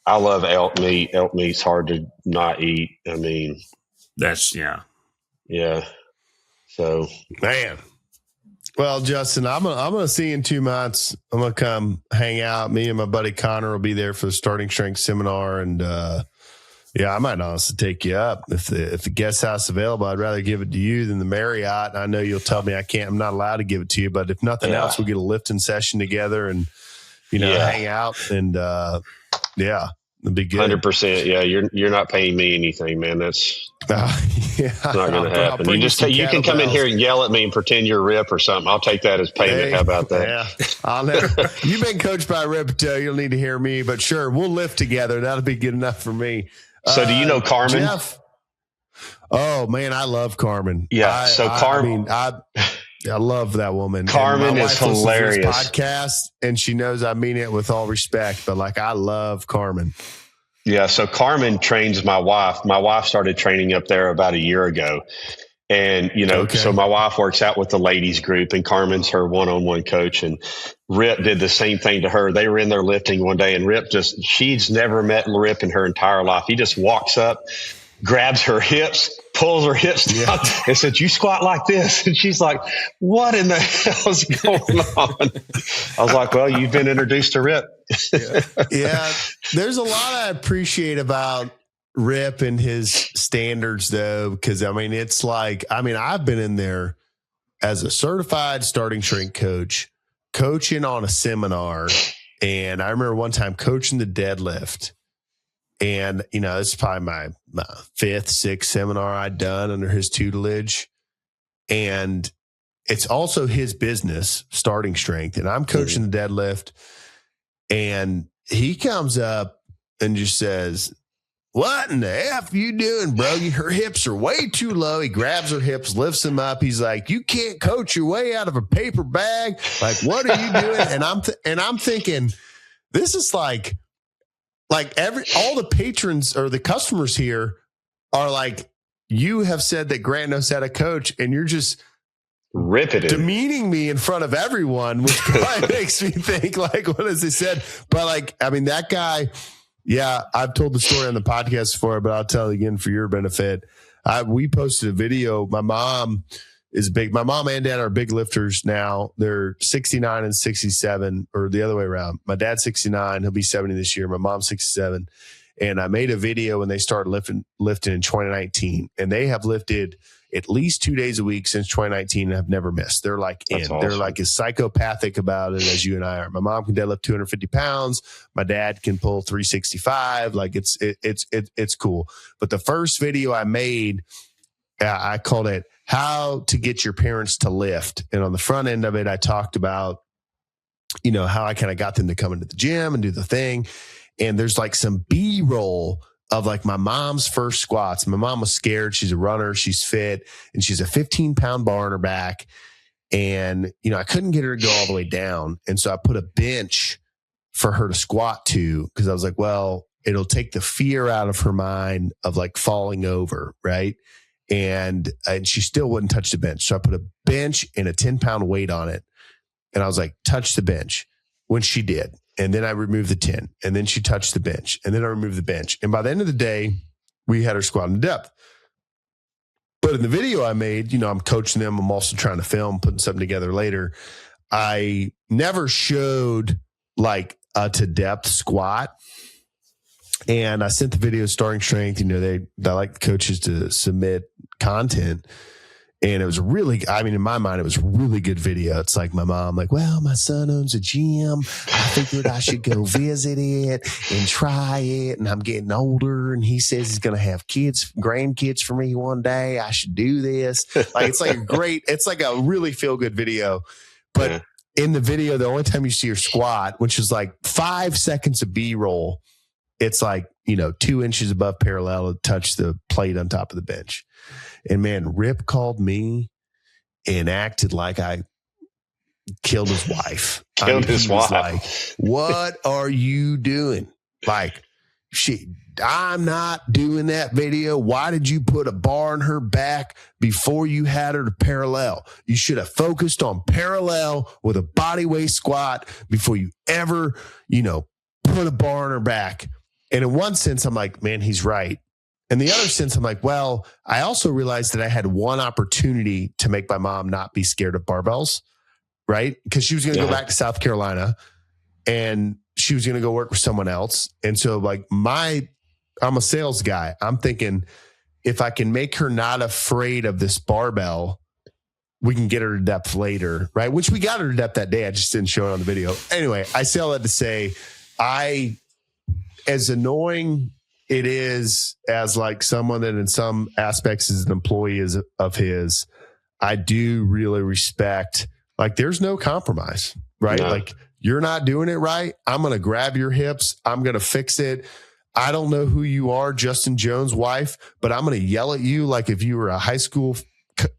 I love elk meat. Elk meat's hard to not eat. I mean, yeah. So, man. Well, Justin, I'm gonna see you in 2 months. I'm gonna come hang out. Me and my buddy Connor will be there for the starting strength seminar, and I might honestly take you up if the guest house is available. I'd rather give it to you than the Marriott. And I know you'll tell me I'm not allowed to give it to you, but if nothing else, we'll get a lifting session together and hang out and it'd be good. 100%. Yeah, you're not paying me anything, man. That's not going to happen. You can come in here and yell at me and pretend you're Rip or something. I'll take that as payment. Hey, how about that? Yeah, I'll never. You've been coached by Rip, you'll need to hear me. But sure, we'll lift together. That'll be good enough for me. So, do you know Carmen? Jeff? Oh man, I love Carmen. Yeah. Carmen. I love that woman. Carmen is hilarious. Podcast, and she knows I mean it with all respect. But I love Carmen. Yeah. So Carmen trains my wife. My wife started training up there about a year ago, And, you know, Okay. so my wife works out with the ladies group, and Carmen's her one-on-one coach, and Rip did the same thing to her. They were in there lifting one day, and she's never met Rip in her entire life. He just walks up, grabs her hips, pulls her hips down, and said, "You squat like this." And she's like, "What in the hell's going on?" I was like, "Well, you've been introduced to Rip." Yeah. There's a lot I appreciate about Rip and his standards, though, because it's like, I've been in there as a certified starting strength coach, coaching on a seminar. And I remember one time coaching the deadlift. And, this is probably my fifth, sixth seminar I'd done under his tutelage. And it's also his business, starting strength. And I'm coaching the deadlift. And he comes up and just says, "What in the F you doing, bro? Her hips are way too low." He grabs her hips, lifts them up. He's like, "You can't coach your way out of a paper bag. Like, what are you doing?" And I'm thinking, this is like all the patrons or the customers here are like, you have said that Grant knows how to coach, and you're just ripping it, demeaning me in front of everyone, which probably makes me think, like, what has he said? But that guy, yeah, I've told the story on the podcast before, but I'll tell it again for your benefit. We posted a video. My mom is big. My mom and dad are big lifters now. They're 69 and 67, or the other way around. My dad's 69. He'll be 70 this year. My mom's 67. And I made a video when they started lifting in 2019, and they have lifted at least 2 days a week since 2019 and have never missed. They're like Awesome. They're like as psychopathic about it as you and I are. My mom can deadlift 250 pounds. My dad can pull 365. Like it's cool. But the first video I made, I called it "How to Get Your Parents to Lift." And on the front end of it, I talked about, how I kind of got them to come into the gym and do the thing. And there's like some B-roll of like my mom's first squats. My mom was scared. She's a runner. She's fit, and she's a 15-pound bar on her back. And, I couldn't get her to go all the way down. And so I put a bench for her to squat to, because I was like, well, it'll take the fear out of her mind of like falling over. Right. And she still wouldn't touch the bench. So I put a bench and a 10-pound weight on it. And I was like, touch the bench. When she did. And then I removed the 10, and then she touched the bench, and then I removed the bench. And by the end of the day, we had her squatting to depth. But in the video I made, I'm coaching them. I'm also trying to film, putting something together later. I never showed like a to depth squat. And I sent the video starting strength. They like the coaches to submit content. And it was in my mind, it was a really good video. It's like my mom, like, "Well, my son owns a gym. I figured I should go visit it and try it. And I'm getting older. And he says he's going to have grandkids for me one day. I should do this." Like, it's like a really feel good video. But in the video, the only time you see her squat, which is like 5 seconds of B-roll, it's like, 2 inches above parallel to touch the plate on top of the bench. And man, Rip called me and acted like I killed his wife. His wife. Like, "What are you doing? Like, I'm not doing that video. Why did you put a bar on her back before you had her to parallel? You should have focused on parallel with a body weight squat before you ever, put a bar on her back." And in one sense, I'm like, man, he's right. In the other sense, I'm like, well, I also realized that I had one opportunity to make my mom not be scared of barbells, right? Because she was going to go back to South Carolina, and she was going to go work with someone else. And so like I'm a sales guy. I'm thinking, if I can make her not afraid of this barbell, we can get her to depth later, right? Which we got her to depth that day. I just didn't show it on the video. Anyway, I say all that to say, as annoying it is as like someone that in some aspects is an employee of his, I do really respect, like, there's no compromise, right? No. Like, you're not doing it right. I'm going to grab your hips. I'm going to fix it. I don't know who you are, Justin Jones' wife, but I'm going to yell at you like if you were a high school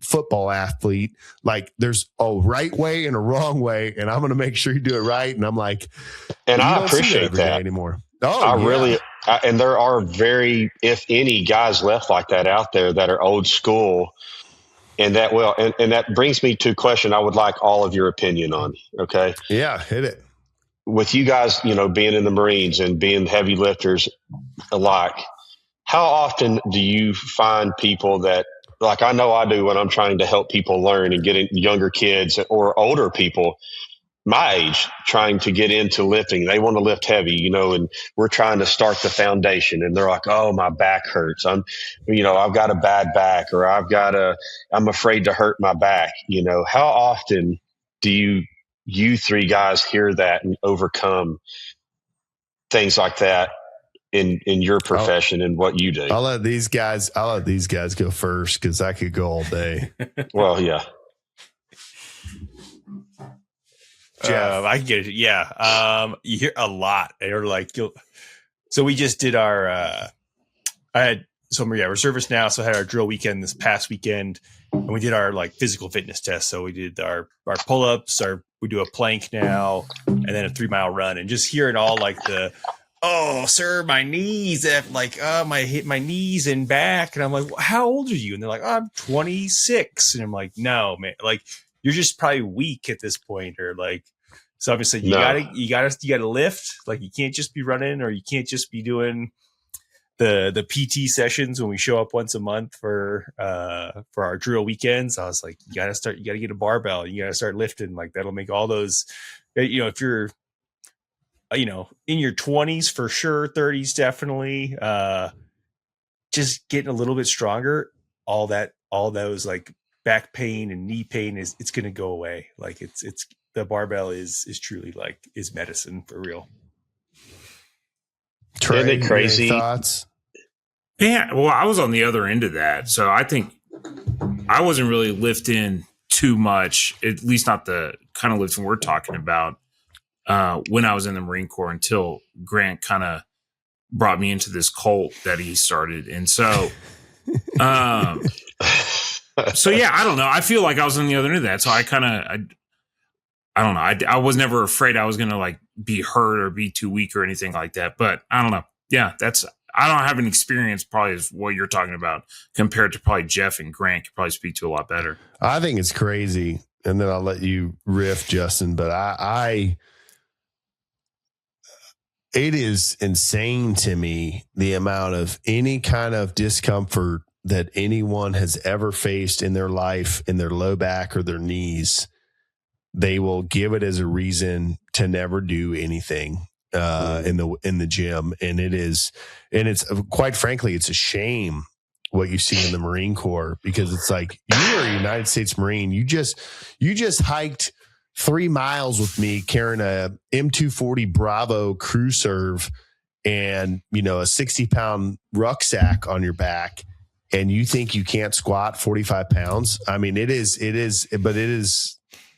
football athlete. Like, there's a right way and a wrong way, and I'm going to make sure you do it right. And I'm like, and I appreciate that anymore. And there are very, if any, guys left like that out there that are old school And that brings me to a question I would like all of your opinion on. Okay. Yeah, hit it. With you guys, being in the Marines and being heavy lifters alike, how often do you find people that, like I know I do when I'm trying to help people learn and get younger kids or older people my age trying to get into lifting. They want to lift heavy, and we're trying to start the foundation and they're like, oh, my back hurts. I've got a bad back, or I'm afraid to hurt my back. How often do you three guys hear that and overcome things like that in your profession and what you do? I'll let these guys go first, because I could go all day. Well, yeah. I get it. Yeah. You hear a lot. They're like, so we just did our, reservists now. So I had our drill weekend this past weekend, and we did our like physical fitness test. So we did our pull-ups, we do a plank now, and then a 3-mile run, and just hearing all like oh, sir, my knees, hit my knees and back. And I'm like, well, how old are you? And they're like, oh, I'm 26. And I'm like, no, man, like, you're just probably weak at this point, or like, so obviously you gotta lift. Like, you can't just be running, or you can't just be doing the PT sessions when we show up once a month for our drill weekends. I was like, you gotta get a barbell. You gotta start lifting. Like, that'll make all those, if you're, in your 20s for sure, 30s definitely, just getting a little bit stronger. All those like back pain and knee pain it's going to go away. Like, it's the barbell is truly like is medicine for real. Trey, isn't it crazy? Thoughts? Yeah, well, I was on the other end of that, so I think I wasn't really lifting too much, at least not the kind of lifting we're talking about, when I was in the Marine Corps, until Grant kind of brought me into this cult that he started. And so, so yeah, I don't know. I feel like I was on the other end of that. So I don't know. I was never afraid I was going to like be hurt or be too weak or anything like that. But I don't know. Yeah, I don't have an experience probably as what you're talking about compared to probably Jeff and Grant could probably speak to a lot better. I think it's crazy. And then I'll let you riff, Justin. But it is insane to me, the amount of any kind of discomfort that anyone has ever faced in their life, in their low back or their knees. They will give it as a reason to never do anything in the gym. And it's quite frankly, it's a shame what you see in the Marine Corps, because it's like, you are a United States Marine. You just hiked 3 miles with me carrying a M240 Bravo crew serve and, a 60-pound rucksack on your back, and you think you can't squat 45 pounds. I mean,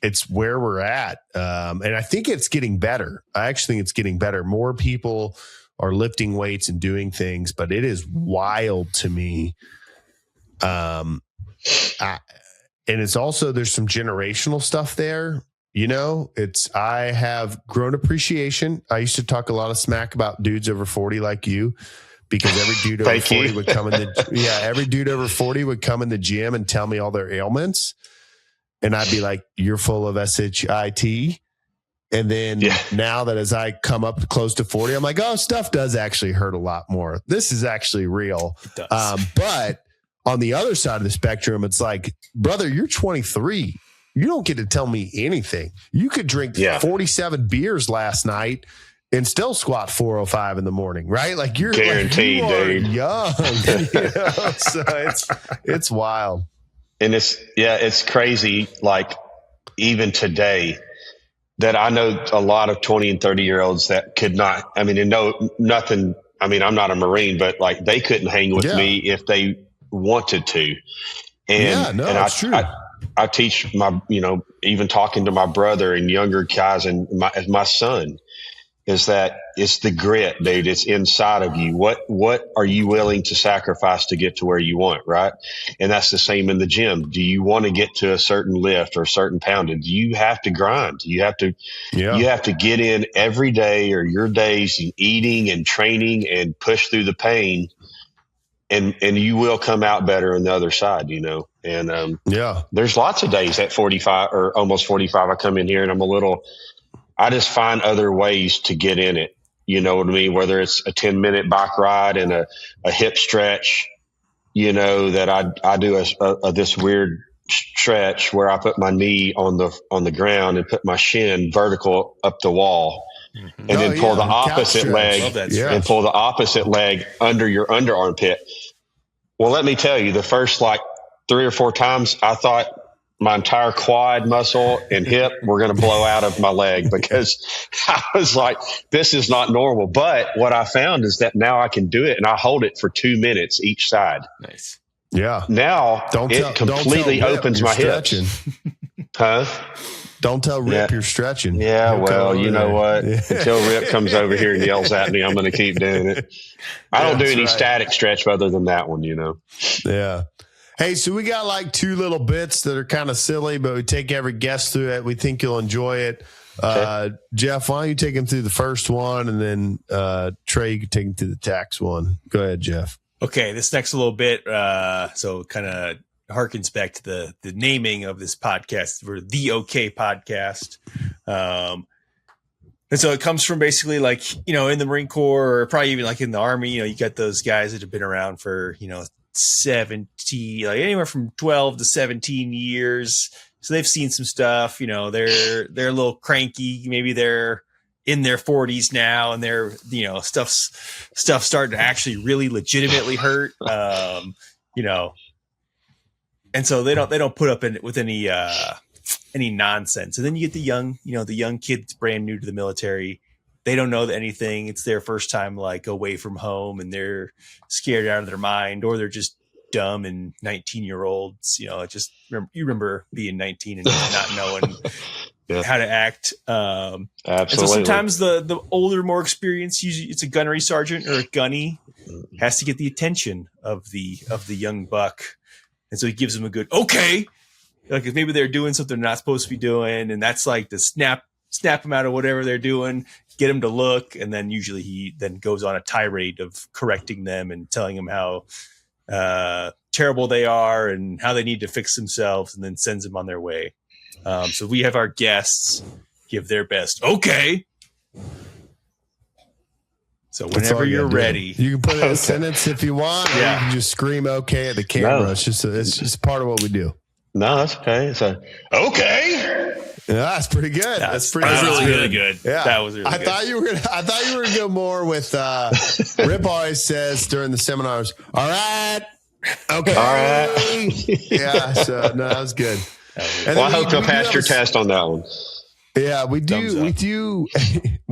it's where we're at. And I think it's getting better. I actually think it's getting better. More people are lifting weights and doing things, but it is wild to me. And it's also, there's some generational stuff there. I have grown appreciation. I used to talk a lot of smack about dudes over 40 like you, because every dude over 40 would come every dude over 40 would come in the gym and tell me all their ailments. And I'd be like, you're full of shit. And then now that as I come up close to 40, I'm like, oh, stuff does actually hurt a lot more. This is actually real. It does. But on the other side of the spectrum, it's like, brother, you're 23. You don't get to tell me anything. You could drink 47 beers last night and still squat 405 in the morning, right? Like, you're guaranteed, like, you dude. Young. So it's wild. And it's crazy. Like, even today, that I know a lot of 20 and 30-year-olds that could not, nothing. I mean, I'm not a Marine, but like, they couldn't hang with me if they wanted to. And that's true. I teach my, even talking to my brother and younger guys and my son, is that it's the grit, dude. It's inside of you. What are you willing to sacrifice to get to where you want, right? And that's the same in the gym. Do you want to get to a certain lift or a certain pounding? Do you have to grind? You have to get in every day, or your days, and eating and training and push through the pain and you will come out better on the other side, you know. And there's lots of days at 45 or almost 45. I come in here and I just find other ways to get in it. You know what I mean? Whether it's a 10-minute bike ride and a hip stretch, you know, that I do this weird stretch where I put my knee on the ground and put my shin vertical up the wall, and then pull the opposite leg and pull the opposite leg under your under armpit. Well, let me tell you, the first like 3 or 4 times I thought my entire quad muscle and hip were going to blow out of my leg, because I was like, this is not normal. But what I found is that now I can do it, and I hold it for 2 minutes each side. Nice. Yeah. Now it completely opens my hips. Huh? Don't tell Rip you're stretching. Yeah, well, you know what? Until Rip comes over here and yells at me, I'm going to keep doing it. I don't do any static stretch other than that one, you know. Yeah. Hey, so we got like 2 little bits that are kind of silly, but we take every guest through it. We think you'll enjoy it. Okay. Jeff, why don't you take him through the first one, and then Trey, you can take him through the tax one. Go ahead, Jeff. Okay, this next little bit, so kind of harkens back to the naming of this podcast. We're the OK Podcast. And so it comes from basically like, you know, in the Marine Corps, or probably even like in the Army, you know, you got those guys that have been around for, you know, 70, like anywhere from 12 to 17 years. So they've seen some stuff, you know, they're a little cranky. Maybe they're in their 40s now, and they're, you know, stuff's starting to actually really legitimately hurt. You know, and so they don't put up with any nonsense. And then you get the young kid that's brand new to the military. They don't know anything. It's their first time like away from home, and they're scared out of their mind, or they're just dumb and 19-year-olds. You know, just remember being 19 and not knowing how to act. Absolutely. And so sometimes the older, more experienced, usually it's a gunnery sergeant or a gunny, has to get the attention of the young buck, and so he gives them a good okay. Like if maybe they're doing something they're not supposed to be doing, and that's like the snap them out of whatever they're doing, get them to look, and then usually he then goes on a tirade of correcting them and telling them how terrible they are and how they need to fix themselves, and then sends them on their way. So we have our guests give their best. Okay. So whenever you're ready, you can put in a sentence if you want, or you can just scream okay at the camera. No. It's just part of what we do. No, that's okay. So okay. Yeah, that's pretty good. That's really good. Yeah, that was really good. I thought you were gonna go more with Rip always says during the seminars, all right, okay, all right. Yeah, so no, that was good. Well, I hope you'll pass your test on that one. Yeah, we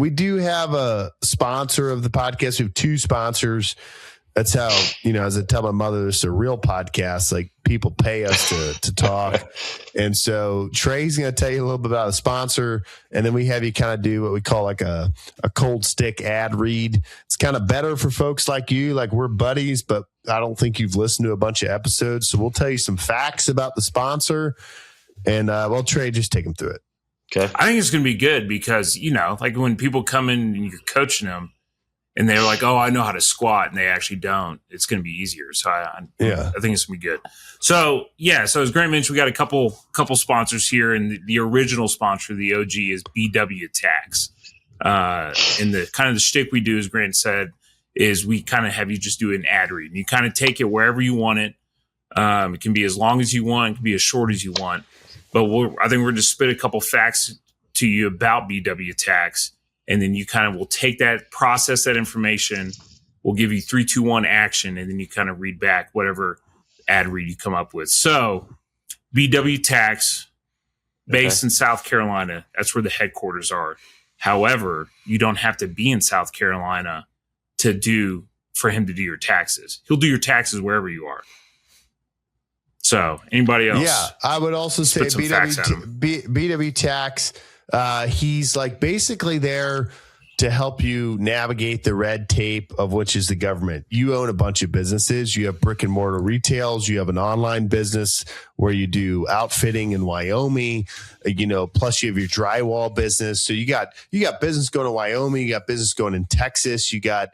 do have a sponsor of the podcast. We have 2 sponsors. That's how, you know, as I tell my mother, this is a real podcast. Like, people pay us to talk. And so Trey's going to tell you a little bit about a sponsor, and then we have you kind of do what we call like a cold stick ad read. It's kind of better for folks like you, like we're buddies, but I don't think you've listened to a bunch of episodes. So we'll tell you some facts about the sponsor, and well, Trey, just take them through it. Okay. I think it's going to be good because, you know, like when people come in and you're coaching them, and they're like, oh, I know how to squat, and they actually don't, it's going to be easier. So I think it's going to be good. So, yeah, so as Grant mentioned, we got a couple sponsors here, and the original sponsor, the OG, is BW Tax. And the kind of the shtick we do, as Grant said, is we kind of have you just do an ad read. And you kind of take it wherever you want it. It can be as long as you want. It can be as short as you want. But I think we're going to spit a couple facts to you about BW Tax. And then you kind of will take that, process that information. We'll give you 3, 2, 1 action, and then you kind of read back whatever ad read you come up with. So, BW Tax, based in South Carolina. That's where the headquarters are. However, you don't have to be in South Carolina for him to do your taxes. He'll do your taxes wherever you are. So, anybody else? Yeah, I would also say BW Tax. He's like basically there to help you navigate the red tape of which is the government. You own a bunch of businesses. You have brick and mortar retails. You have an online business where you do outfitting in Wyoming, you know, plus you have your drywall business. So you got business going to Wyoming. You got business going in Texas. You got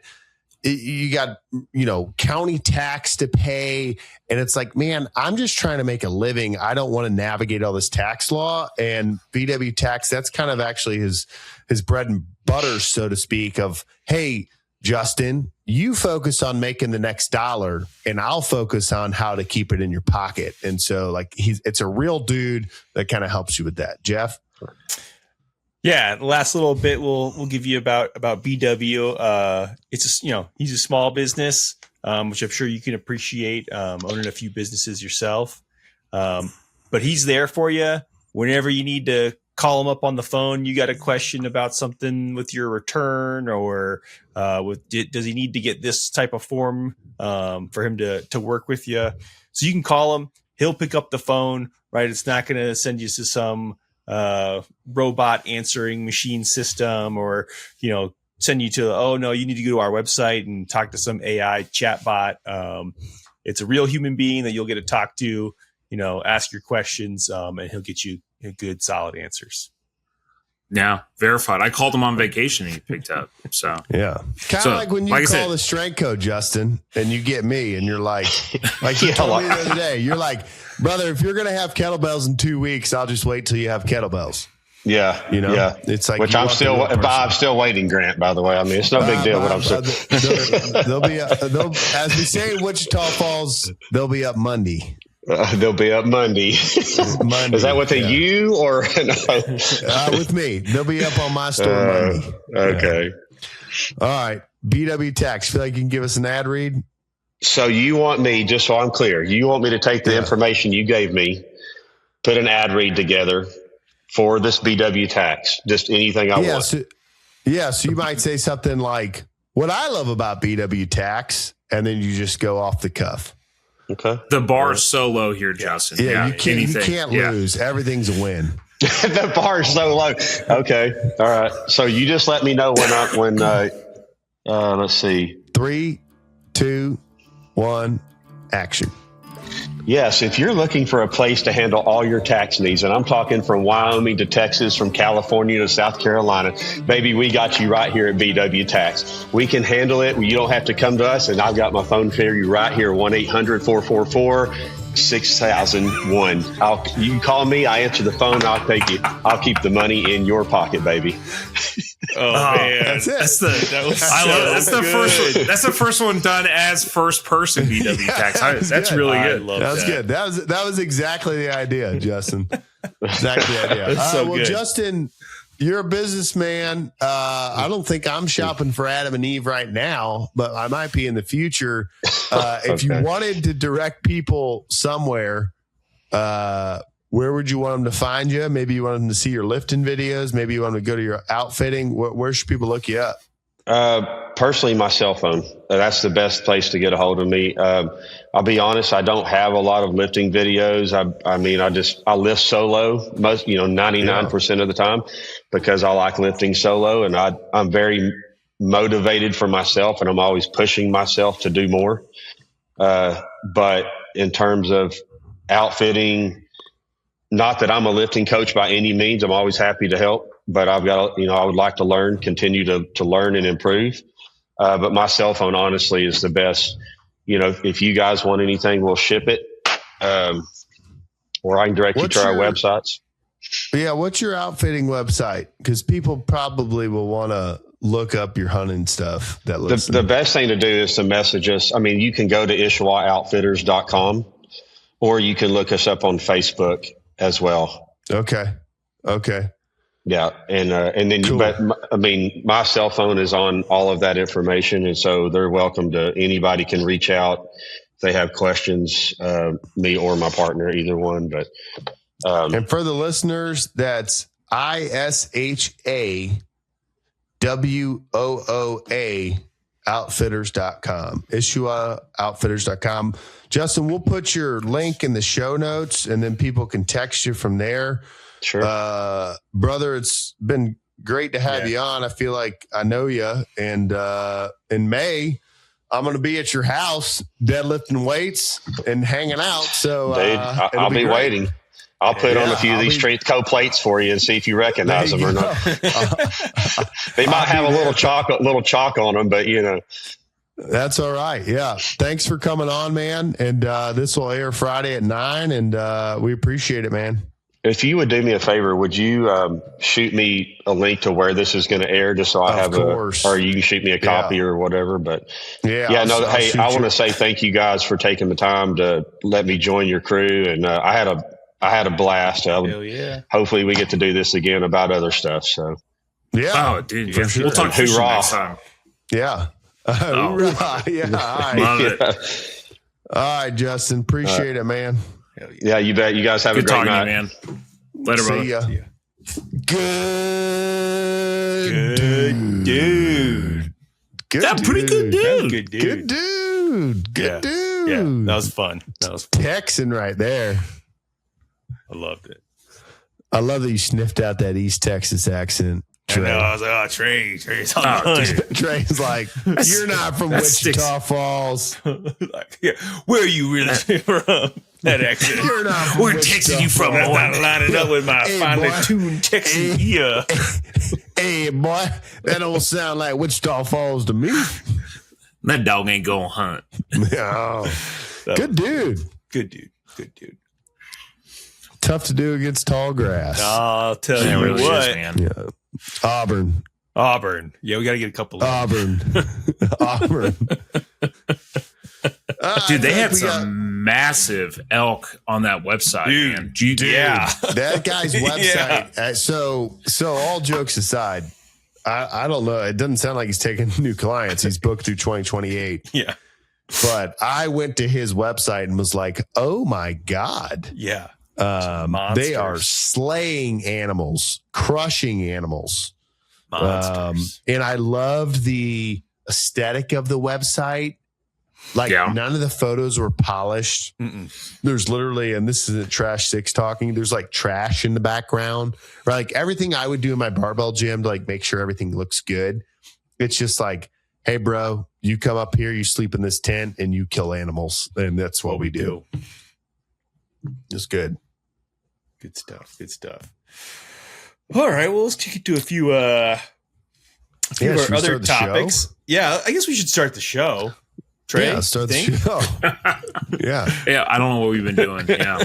you got, county tax to pay. And it's like, man, I'm just trying to make a living. I don't want to navigate all this tax law. And VW tax, that's kind of actually his bread and butter, so to speak, of, hey, Justin, you focus on making the next dollar and I'll focus on how to keep it in your pocket. And so like it's a real dude that kind of helps you with that. Jeff? Yeah, the last little bit we'll give you about BW. It's he's a small business, which I'm sure you can appreciate, owning a few businesses yourself. But he's there for you whenever you need to call him up on the phone. You got a question about something with your return, or does he need to get this type of form for him to work with you? So you can call him. He'll pick up the phone. Right, it's not going to send you to some robot answering machine system, or send you to, oh no, you need to go to our website and talk to some AI chatbot. It's a real human being that you'll get to talk to, ask your questions, and he'll get you good solid answers. Yeah, verified. I called him on vacation and he picked up. So yeah, kind of like when you call the strength coach, Justin, and you get me, and you're like you told me the other day, you're like, brother, if you're gonna have kettlebells in 2 weeks, I'll just wait till you have kettlebells. Yeah, yeah. It's like, which I'm still waiting, Grant. By the way, I mean it's no big deal. What I'm saying, they'll be as we say in Wichita Falls, they'll be up Monday. They'll be up Monday. Is that with you or with me? They'll be up on my store Monday. Okay. All right. BW Tax. Feel like you can give us an ad read? So you want me, just so I'm clear, you want me to take the information you gave me, put an ad read together for this BW Tax? Just anything I want. So you might say something like, what I love about BW Tax, and then you just go off the cuff. Okay. The bar's so low here, Justin. Yeah, you can't lose. Everything's a win. The bar's so low. Okay. All right. So you just let me know when let's see. 3, 2, 1, action. Yes, if you're looking for a place to handle all your tax needs, and I'm talking from Wyoming to Texas, from California to South Carolina, baby, we got you right here at BW Tax. We can handle it. You don't have to come to us, and I've got my phone for you right here, 1-800-444-6001. You can call me. I answer the phone. I'll take you. I'll keep the money in your pocket, baby. Oh man, that's it. That's the first one done as first person BW Tax. That's really good. That's good. That was exactly the idea, Justin. Exactly the idea. So good. Justin, you're a businessman. I don't think I'm shopping for Adam and Eve right now, but I might be in the future. If you wanted to direct people somewhere, where would you want them to find you? Maybe you want them to see your lifting videos. Maybe you want them to go to your outfitting. Where should people look you up? Personally, my cell phone. That's the best place to get a hold of me. I'll be honest, I don't have a lot of lifting videos. I lift solo 99% of the time because I like lifting solo, and I'm very motivated for myself, and I'm always pushing myself to do more. But in terms of outfitting, not that I'm a lifting coach by any means. I'm always happy to help, but I've got, I would like to continue to learn and improve. But my cell phone, honestly, is the best. If you guys want anything, we'll ship it. Or I can direct you to our websites. Yeah. What's your outfitting website? Because people probably will want to look up your hunting stuff. The best thing to do is to message us. I mean, you can go to ishawaoutfitters.com, or you can look us up on Facebook as well. Okay. Yeah. And then, cool. But my cell phone is on all of that information. And so they're welcome to, anybody can reach out if they have questions, me or my partner, either one. But, and for the listeners, that's ISHAWOOA outfitters.com, ishawaoutfitters.com. Justin, we'll put your link in the show notes, and then people can text you from there. Sure. Brother, it's been great to have you on. I feel like I know you. And in May, I'm going to be at your house deadlifting weights and hanging out. So dude, I'll be waiting. I'll put on a few of these strength co-plates for you and see if you recognize them or not. They might have a little chalk on them, but That's all right. Yeah. Thanks for coming on, man. And this will air Friday at 9, and we appreciate it, man. If you would do me a favor, would you shoot me a link to where this is going to air, just so I have or you can shoot me a copy or whatever. But I want to say thank you guys for taking the time to let me join your crew, and I had a blast. Hell yeah! Hopefully, we get to do this again about other stuff. So yeah, dude, for sure. We'll talk fishing next time. Yeah, hoorah. Yeah, love it. All right, Justin, appreciate it, man. Yeah, you bet. You guys have a great night, man. Later, See ya. Yeah. Good dude. Good pretty good dude. Good dude. Good dude. Good dude. Yeah, that was fun. Texan right there. I loved it. I love that you sniffed out that East Texas accent. Trey. I was like, Trey's Trey's like, you're not from Wichita Falls. Like, yeah, where are you really from? That accent. You're not from Where Texas you from? That's not lining up with my finely boy. tuned Texan ear. Hey, boy, that don't sound like Wichita Falls to me. That dog ain't going hunt. Oh, good dude. Good dude. Good dude. Tough to do against tall grass. I'll tell you really what. is, man. Yeah. Auburn. Yeah, we got to get a couple of Auburn. Dude, they had some massive elk on that website, man. Dude, yeah. That guy's website. So all jokes aside, I don't know. It doesn't sound like he's taking new clients. He's booked through 2028. Yeah. But I went to his website and was like, oh my God. Yeah. They are slaying animals, crushing animals. Monsters. And I loved the aesthetic of the website. Like none of the photos were polished. Mm-mm. There's literally, and this isn't Trash Six talking, there's like trash in the background. Right? Like everything I would do in my barbell gym to like make sure everything looks good. It's just like, hey bro, you come up here, you sleep in this tent and you kill animals. And that's what we do. It's good. Good stuff. Good stuff. All right. Well, let's kick it to a few of our other topics. Yeah, I guess we should start the show. Trey, yeah, start the show. Yeah, I don't know what we've been doing. Yeah.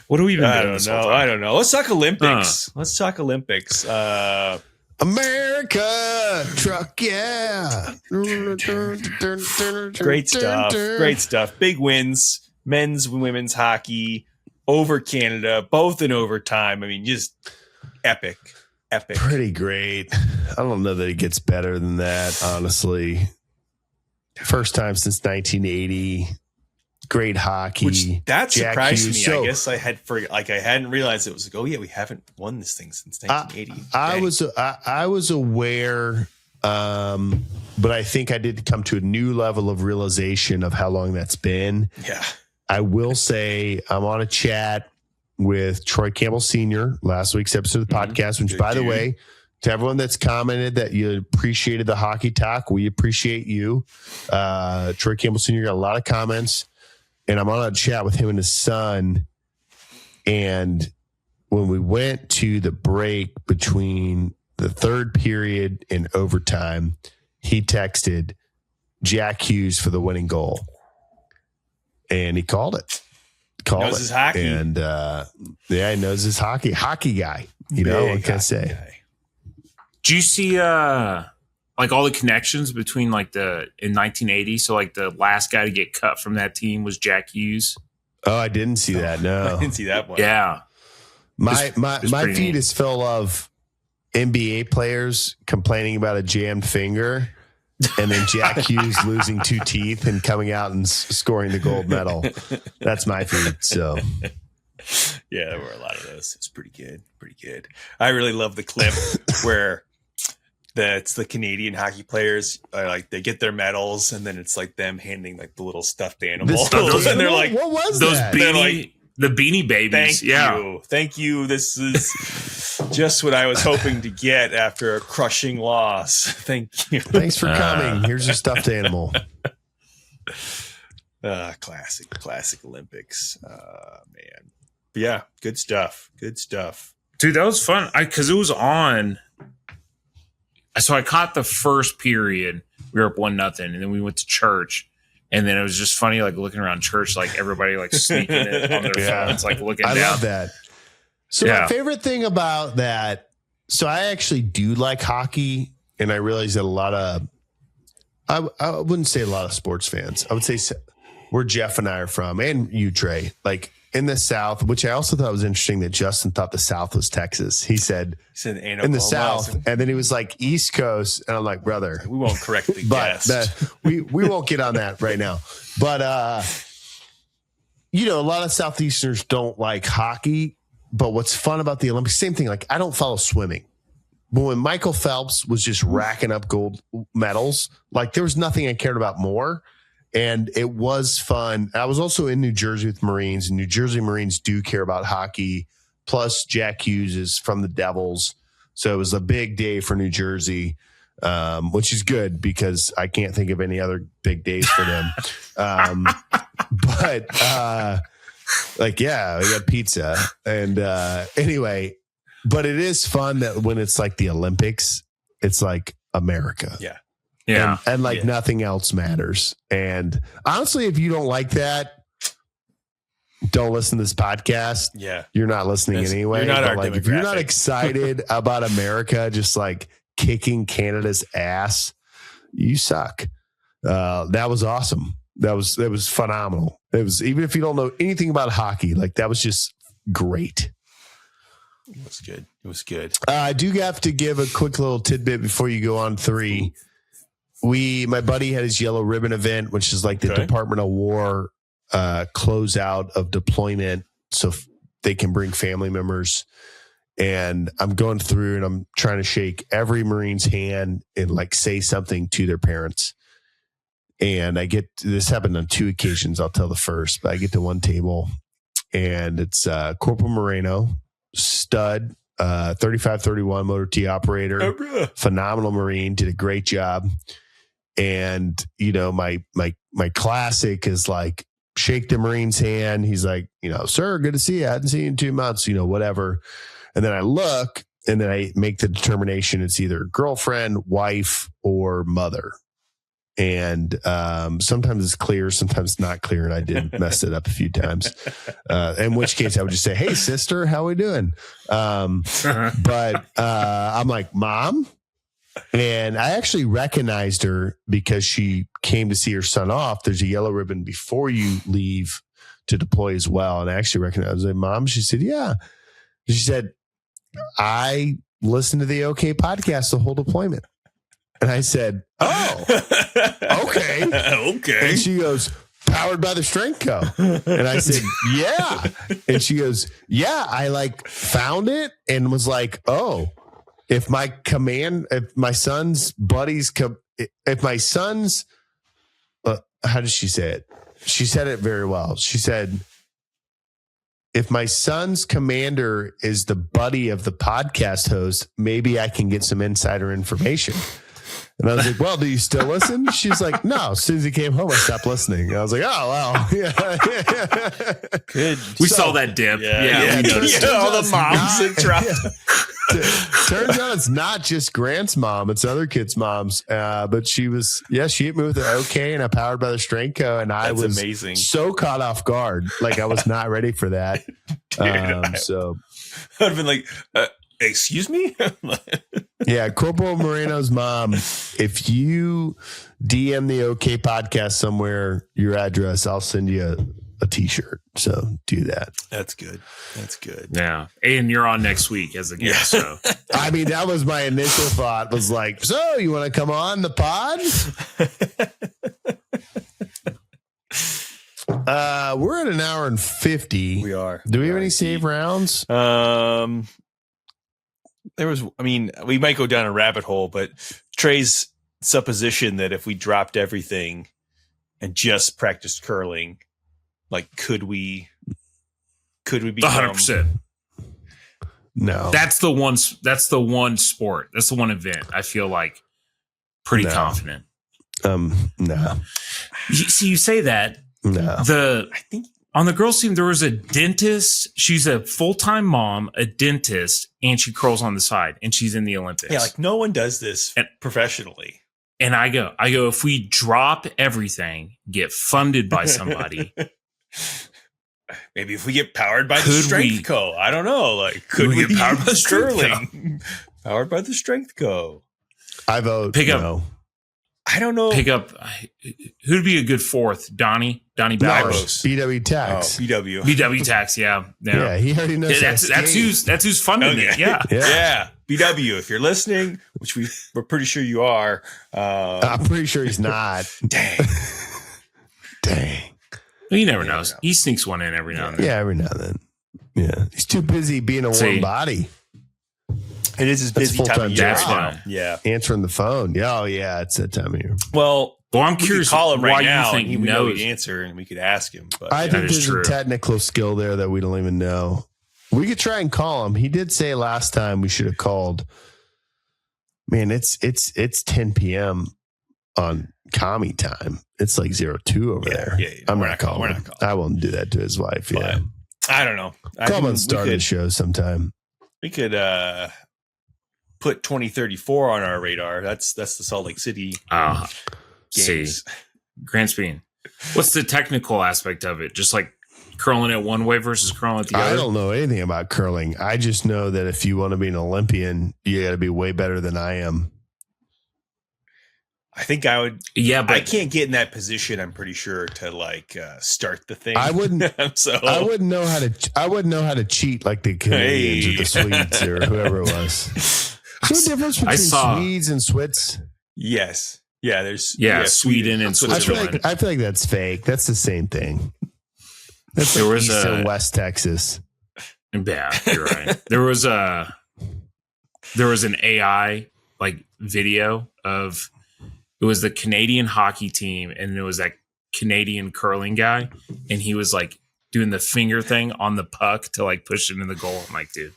What have we been doing? I don't know. Let's talk Olympics. Let's talk Olympics. America truck, yeah. Great stuff. Great stuff. Big wins. Men's and women's hockey over Canada, both in overtime. I mean, just epic. Pretty great. I don't know that it gets better than that, honestly. First time since 1980. Great hockey. That surprised me. I guess I hadn't realized it was like, oh yeah, we haven't won this thing since 1980. I was aware, but I think I did come to a new level of realization of how long that's been. Yeah. I will say I'm on a chat with Troy Campbell Sr. last week's episode of the podcast, which, by the way, to everyone that's commented that you appreciated the hockey talk, we appreciate you. Troy Campbell Sr. got a lot of comments, and I'm on a chat with him and his son. And when we went to the break between the third period and overtime, he texted Jack Hughes for the winning goal. And he called it. Knows his hockey. And he knows his hockey. Hockey guy. You know, what can I say? Guy. Do you see like all the connections between in 1980? So like the last guy to get cut from that team was Jack Hughes. Oh, I didn't see that. No, I didn't see that one. Yeah. My feed is full of NBA players complaining about a jammed finger. And then Jack Hughes losing 2 teeth and coming out and scoring the gold medal. That's my feed. So, yeah, there were a lot of those. It's pretty good. Pretty good. I really love the clip where it's the Canadian hockey players they get their medals and then it's like them handing like the little stuffed animal. And they're like, what was those that? The Beanie Babies. Thank you. This is just what I was hoping to get after a crushing loss. Thank you. Thanks for coming. Here's your stuffed animal. Classic Olympics. Man. But yeah, good stuff. Dude, that was fun. Because it was on. So I caught the first period We were up 1-0, and then we went to church. And then it was just funny, like looking around church, like everybody like sneaking it on their phones, like looking down. I love that. So my favorite thing about that, so I actually do like hockey, and I realize that a lot of, I wouldn't say a lot of sports fans. I would say where Jeff and I are from, and you, Trey, like in the South, which I also thought was interesting that Justin thought the South was Texas. He said in the South, and then he was like East Coast, and I'm like, brother, we won't correctly guess. We won't get on that right now. But a lot of Southeasterners don't like hockey. But what's fun about the Olympics, same thing. Like I don't follow swimming. But when Michael Phelps was just racking up gold medals, like there was nothing I cared about more. And it was fun. I was also in New Jersey with Marines, and New Jersey Marines do care about hockey. Plus, Jack Hughes is from the Devils. So it was a big day for New Jersey, which is good because I can't think of any other big days for them. We got pizza. And anyway, but it is fun that when it's like the Olympics, it's like America. Yeah. Yeah. And nothing else matters. And honestly, if you don't like that, don't listen to this podcast. Yeah. You're not listening anyway. You're not our like, if you're not excited about America just like kicking Canada's ass, you suck. That was awesome. That was phenomenal. It was, even if you don't know anything about hockey, like that was just great. It was good. It was good. I do have to give a quick little tidbit before you go on 3. My buddy had his yellow ribbon event, which is like the Department of War closeout of deployment, so they can bring family members. And I'm going through and I'm trying to shake every Marine's hand and like say something to their parents. And this happened on 2 occasions. I'll tell the first, but I get to one table and it's Corporal Moreno, stud, 3531 motor T operator, phenomenal Marine, did a great job. And, my classic is like, shake the Marine's hand. He's like, sir, good to see you. I hadn't seen you in 2 months, whatever. And then I look and then I make the determination. It's either girlfriend, wife, or mother. And sometimes it's clear, sometimes not clear. And I did mess it up a few times. In which case I would just say, hey, sister, how we doing? But I'm like, Mom. And I actually recognized her because she came to see her son off. There's a yellow ribbon before you leave to deploy as well. And I actually recognized her. I was like, Mom? She said, yeah. She said, I listened to the OK podcast the whole deployment. And I said, oh, okay. Okay. And she goes, powered by the Strength Co. And I said, yeah. And she goes, yeah, I found it and was like, oh, if my son's buddies how did she say it? She said it very well. She said, if my son's commander is the buddy of the podcast host, maybe I can get some insider information. And I was like, well, do you still listen? She's like, no, as soon as he came home, I stopped listening. And I was like, oh, well. Yeah. Good. We saw that dip. Yeah. All the moms interrupt. Turns out it's not just Grant's mom, it's other kids' moms. But she hit me with an okay and a powered by the Strength Co. And I was amazing. So caught off guard. Like I was not ready for that. So I'd have been like, excuse me? Yeah, Corporal Moreno's mom, if you DM the OK podcast somewhere, your address, I'll send you a t-shirt. So do that. That's good. Yeah. And you're on next week as a guest. So I mean, that was my initial thought, was like, so you want to come on the pod? We're at 1 hour and 50. We are. Do we have any save rounds? We might go down a rabbit hole, but Trey's supposition that if we dropped everything and just practiced curling, could we become 100%? No. That's the one sport. That's the one event. I feel like pretty confident. No. You say that. No. I think on the girls' team, there was a dentist. She's a full-time mom, a dentist, and she curls on the side, and she's in the Olympics. Yeah, no one does this professionally. And I go, if we drop everything, get funded by somebody. Maybe if we get powered by the Strength Co. I don't know. Like, could we get powered by Sterling? Powered by the Strength Co. I vote no. I don't know. Pick up. Who'd be a good fourth? Donnie Babos. BW Tax. BW Tax. Yeah. He already knows. That's who's funding it. Yeah. BW, if you're listening, which we're pretty sure you are. I'm pretty sure he's not. Dang. Well, you never know. He sneaks one in every now and then. Yeah, every now and then. Yeah, he's too busy being a warm body. It is his busy time of year. That's why. Yeah. Answering the phone. Yeah, it's that time of year. Well, I'm curious. Call him right now. You think he would know the answer, and we could ask him. But I think there's a technical skill there that we don't even know. We could try and call him. He did say last time we should have called. Man, it's 10 p.m. on commie time. It's like 02 over there. Yeah, I'm not calling him. I won't do that to his wife. But I don't know. Call him and start the show sometime. We could put 2034 on our radar. That's the Salt Lake City games. Grand Speed. What's the technical aspect of it? Just like curling it one way versus curling it the other? I don't know anything about curling. I just know that if you want to be an Olympian, you got to be way better than I am. I think I would. Yeah, but I can't get in that position. I'm pretty sure to start the thing. I wouldn't. I wouldn't know how to. I wouldn't know how to cheat like the Canadians or the Swedes or whoever it was. What's the difference between Swedes and Swiss? Yes. Yeah. There's Sweden and Switzerland. I feel like that's fake. That's the same thing. That's like East and West Texas. Yeah, you're right. There was an AI like video of. It was the Canadian hockey team, and it was that Canadian curling guy, and he was like doing the finger thing on the puck to like push it in the goal. I'm like, dude,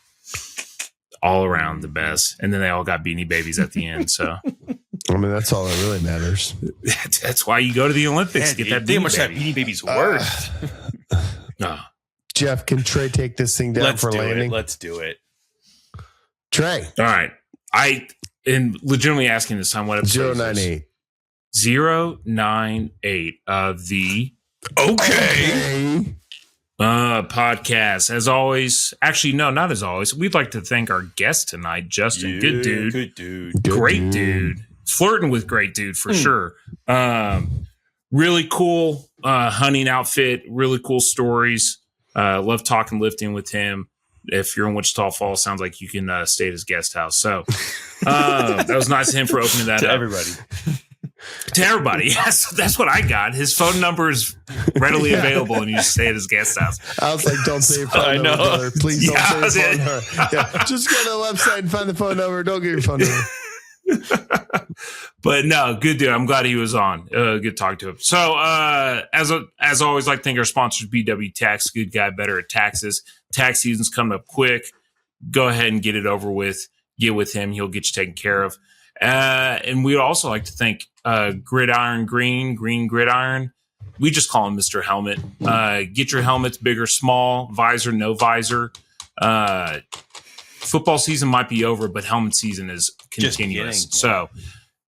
all around the best. And then they all got Beanie Babies at the end. So, I mean, that's all that really matters. That's why you go to the Olympics. Get that Beanie Baby. That Beanie Babies worth. Jeff, can Trey take this thing down for landing? Let's do it. Trey. All right. I am legitimately asking this time what episode 098. 098 of the podcast. As always, actually, no, not as always. We'd like to thank our guest tonight, Justin. Yeah, good dude. Good great dude. Flirting with great dude for sure. Really cool hunting outfit. Really cool stories. Love talking lifting with him. If you're in Wichita Falls, sounds like you can stay at his guest house. So that was nice of him for opening that to up. everybody. To everybody. Yes, that's what I got. His phone number is readily available, and you stay at his guest house. I was like, don't say your phone number, brother. Please don't say your phone number. Yeah, just go to the website and find the phone number. Don't give your phone number. But no, good dude. I'm glad he was on. Good to talk to him. So as always, like to thank our sponsors, BW Tax, good guy, better at taxes. Tax season's coming up quick. Go ahead and get it over with. Get with him. He'll get you taken care of. And we'd also like to thank Gridiron Green Gridiron. We just call him Mr. Helmet. Get your helmets, big or small, visor, no visor. Football season might be over, but helmet season is continuous. So,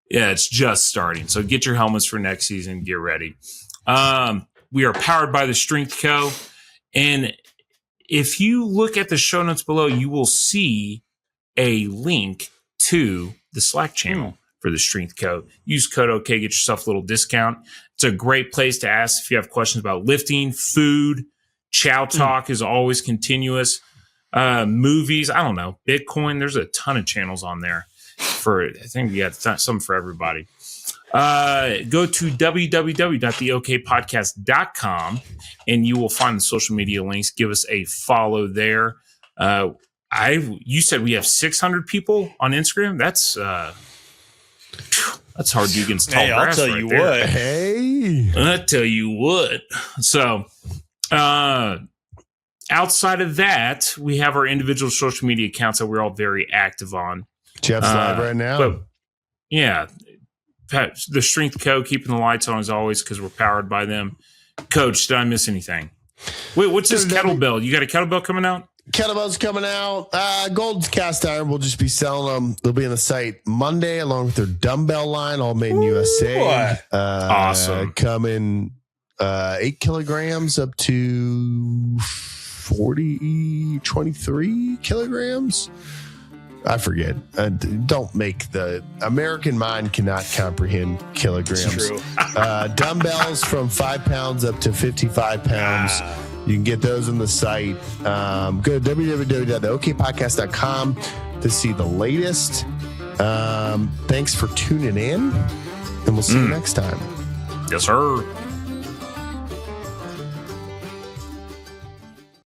yeah, it's just starting. So get your helmets for next season. Get ready. We are powered by the Strength Co. And if you look at the show notes below, you will see a link to the Slack channel for the Strength Co. Use code OK, get yourself a little discount. It's a great place to ask if you have questions about lifting, food. Chow talk is always continuous. Movies, I don't know, Bitcoin. There's a ton of channels on there. I think we got some for everybody. Go to www.theokpodcast.com and you will find the social media links. Give us a follow there. You said we have 600 people on Instagram. That's hard to against tall grass. I'll tell you what. Hey, I'll tell you what. So, outside of that, we have our individual social media accounts that we're all very active on. Jeff's live right now. But yeah, the Strength Co. keeping the lights on as always because we're powered by them. Coach, did I miss anything? Wait, what's this kettlebell? You got a kettlebell coming out? Kettlebells coming out. Gold's cast iron. We'll just be selling them. They'll be on the site Monday along with their dumbbell line, all made in USA. Awesome. Coming 8 kilograms up to 23 kilograms. I forget. Don't make the American mind cannot comprehend kilograms. True. Dumbbells from 5 pounds up to 55 pounds. You can get those on the site. Go to www.theokpodcast.com to see the latest. Thanks for tuning in, and we'll see you next time. Yes, sir.